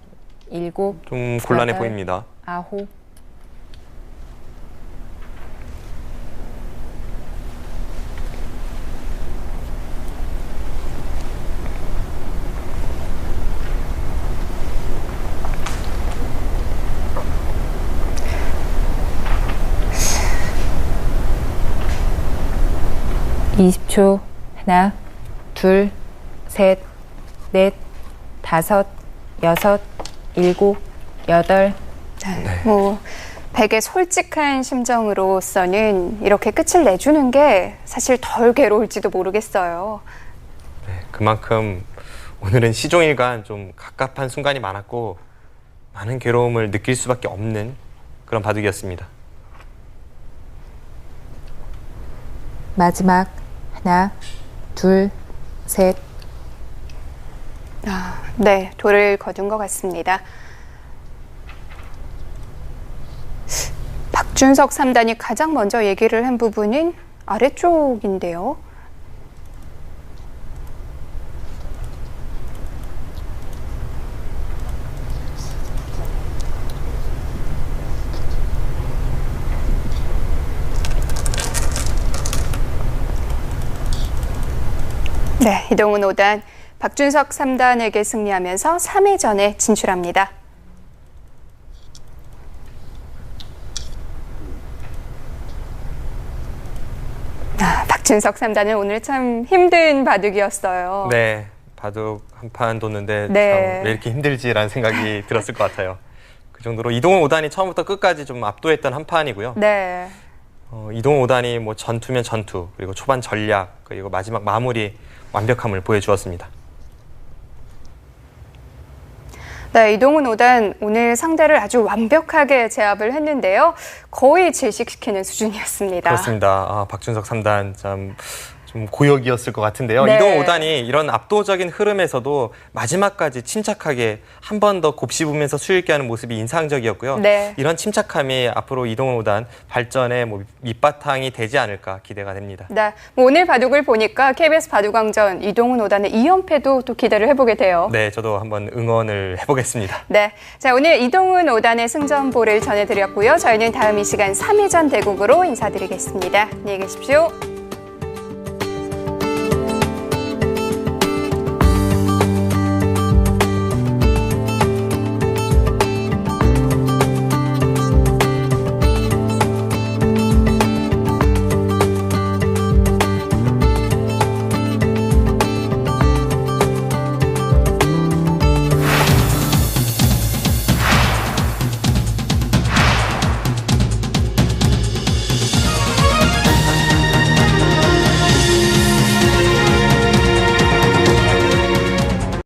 일곱,
좀 곤란해
여덟,
보입니다.
아홉, 이십 초. 하나, 둘, 셋, 넷, 다섯, 여섯, 일곱, 여덟,
뭐 백의 솔직한 심정으로서는 이렇게 끝을 내주는 게 사실 덜 괴로울지도 모르겠어요.
네, 그만큼 오늘은 시종일관 좀 갑갑한 순간이 많았고 많은 괴로움을 느낄 수밖에 없는 그런 바둑이었습니다.
마지막 하나, 둘, 셋,
네, 돌을 거둔 것 같습니다. 박준석 3단이 가장 먼저 얘기를 한 부분은 아래쪽인데요. 네, 이동훈 5단, 박준석 3단에게 승리하면서 3회전에 진출합니다. 박준석 3단은 오늘 참 힘든 바둑이었어요.
네, 바둑 한 판 뒀는데
네.
참 왜 이렇게 힘들지라는 생각이 들었을 것 같아요. 그 정도로 이동훈 5단이 처음부터 끝까지 좀 압도했던 한 판이고요.
네.
이동훈 5단이 뭐 전투면 전투, 그리고 초반 전략, 그리고 마지막 마무리 완벽함을 보여주었습니다.
네, 이동훈 5단 오늘 상대를 아주 완벽하게 제압을 했는데요. 거의 질식시키는 수준이었습니다.
그렇습니다. 박준석 3단 참 좀 고역이었을 것 같은데요.
네.
이동훈 5단이 이런 압도적인 흐름에서도 마지막까지 침착하게 한 번 더 곱씹으면서 수익게 하는 모습이 인상적이었고요.
네.
이런 침착함이 앞으로 이동훈 5단 발전의 밑바탕이 되지 않을까 기대가 됩니다.
네, 오늘 바둑을 보니까 KBS 바둑왕전 이동훈 5단의 2연패도 또 기대를 해보게 돼요.
네, 저도 한번 응원을 해보겠습니다.
네, 자 오늘 이동훈 5단의 승전보를 전해드렸고요. 저희는 다음 이 시간 3회전 대국으로 인사드리겠습니다. 안녕히 계십시오.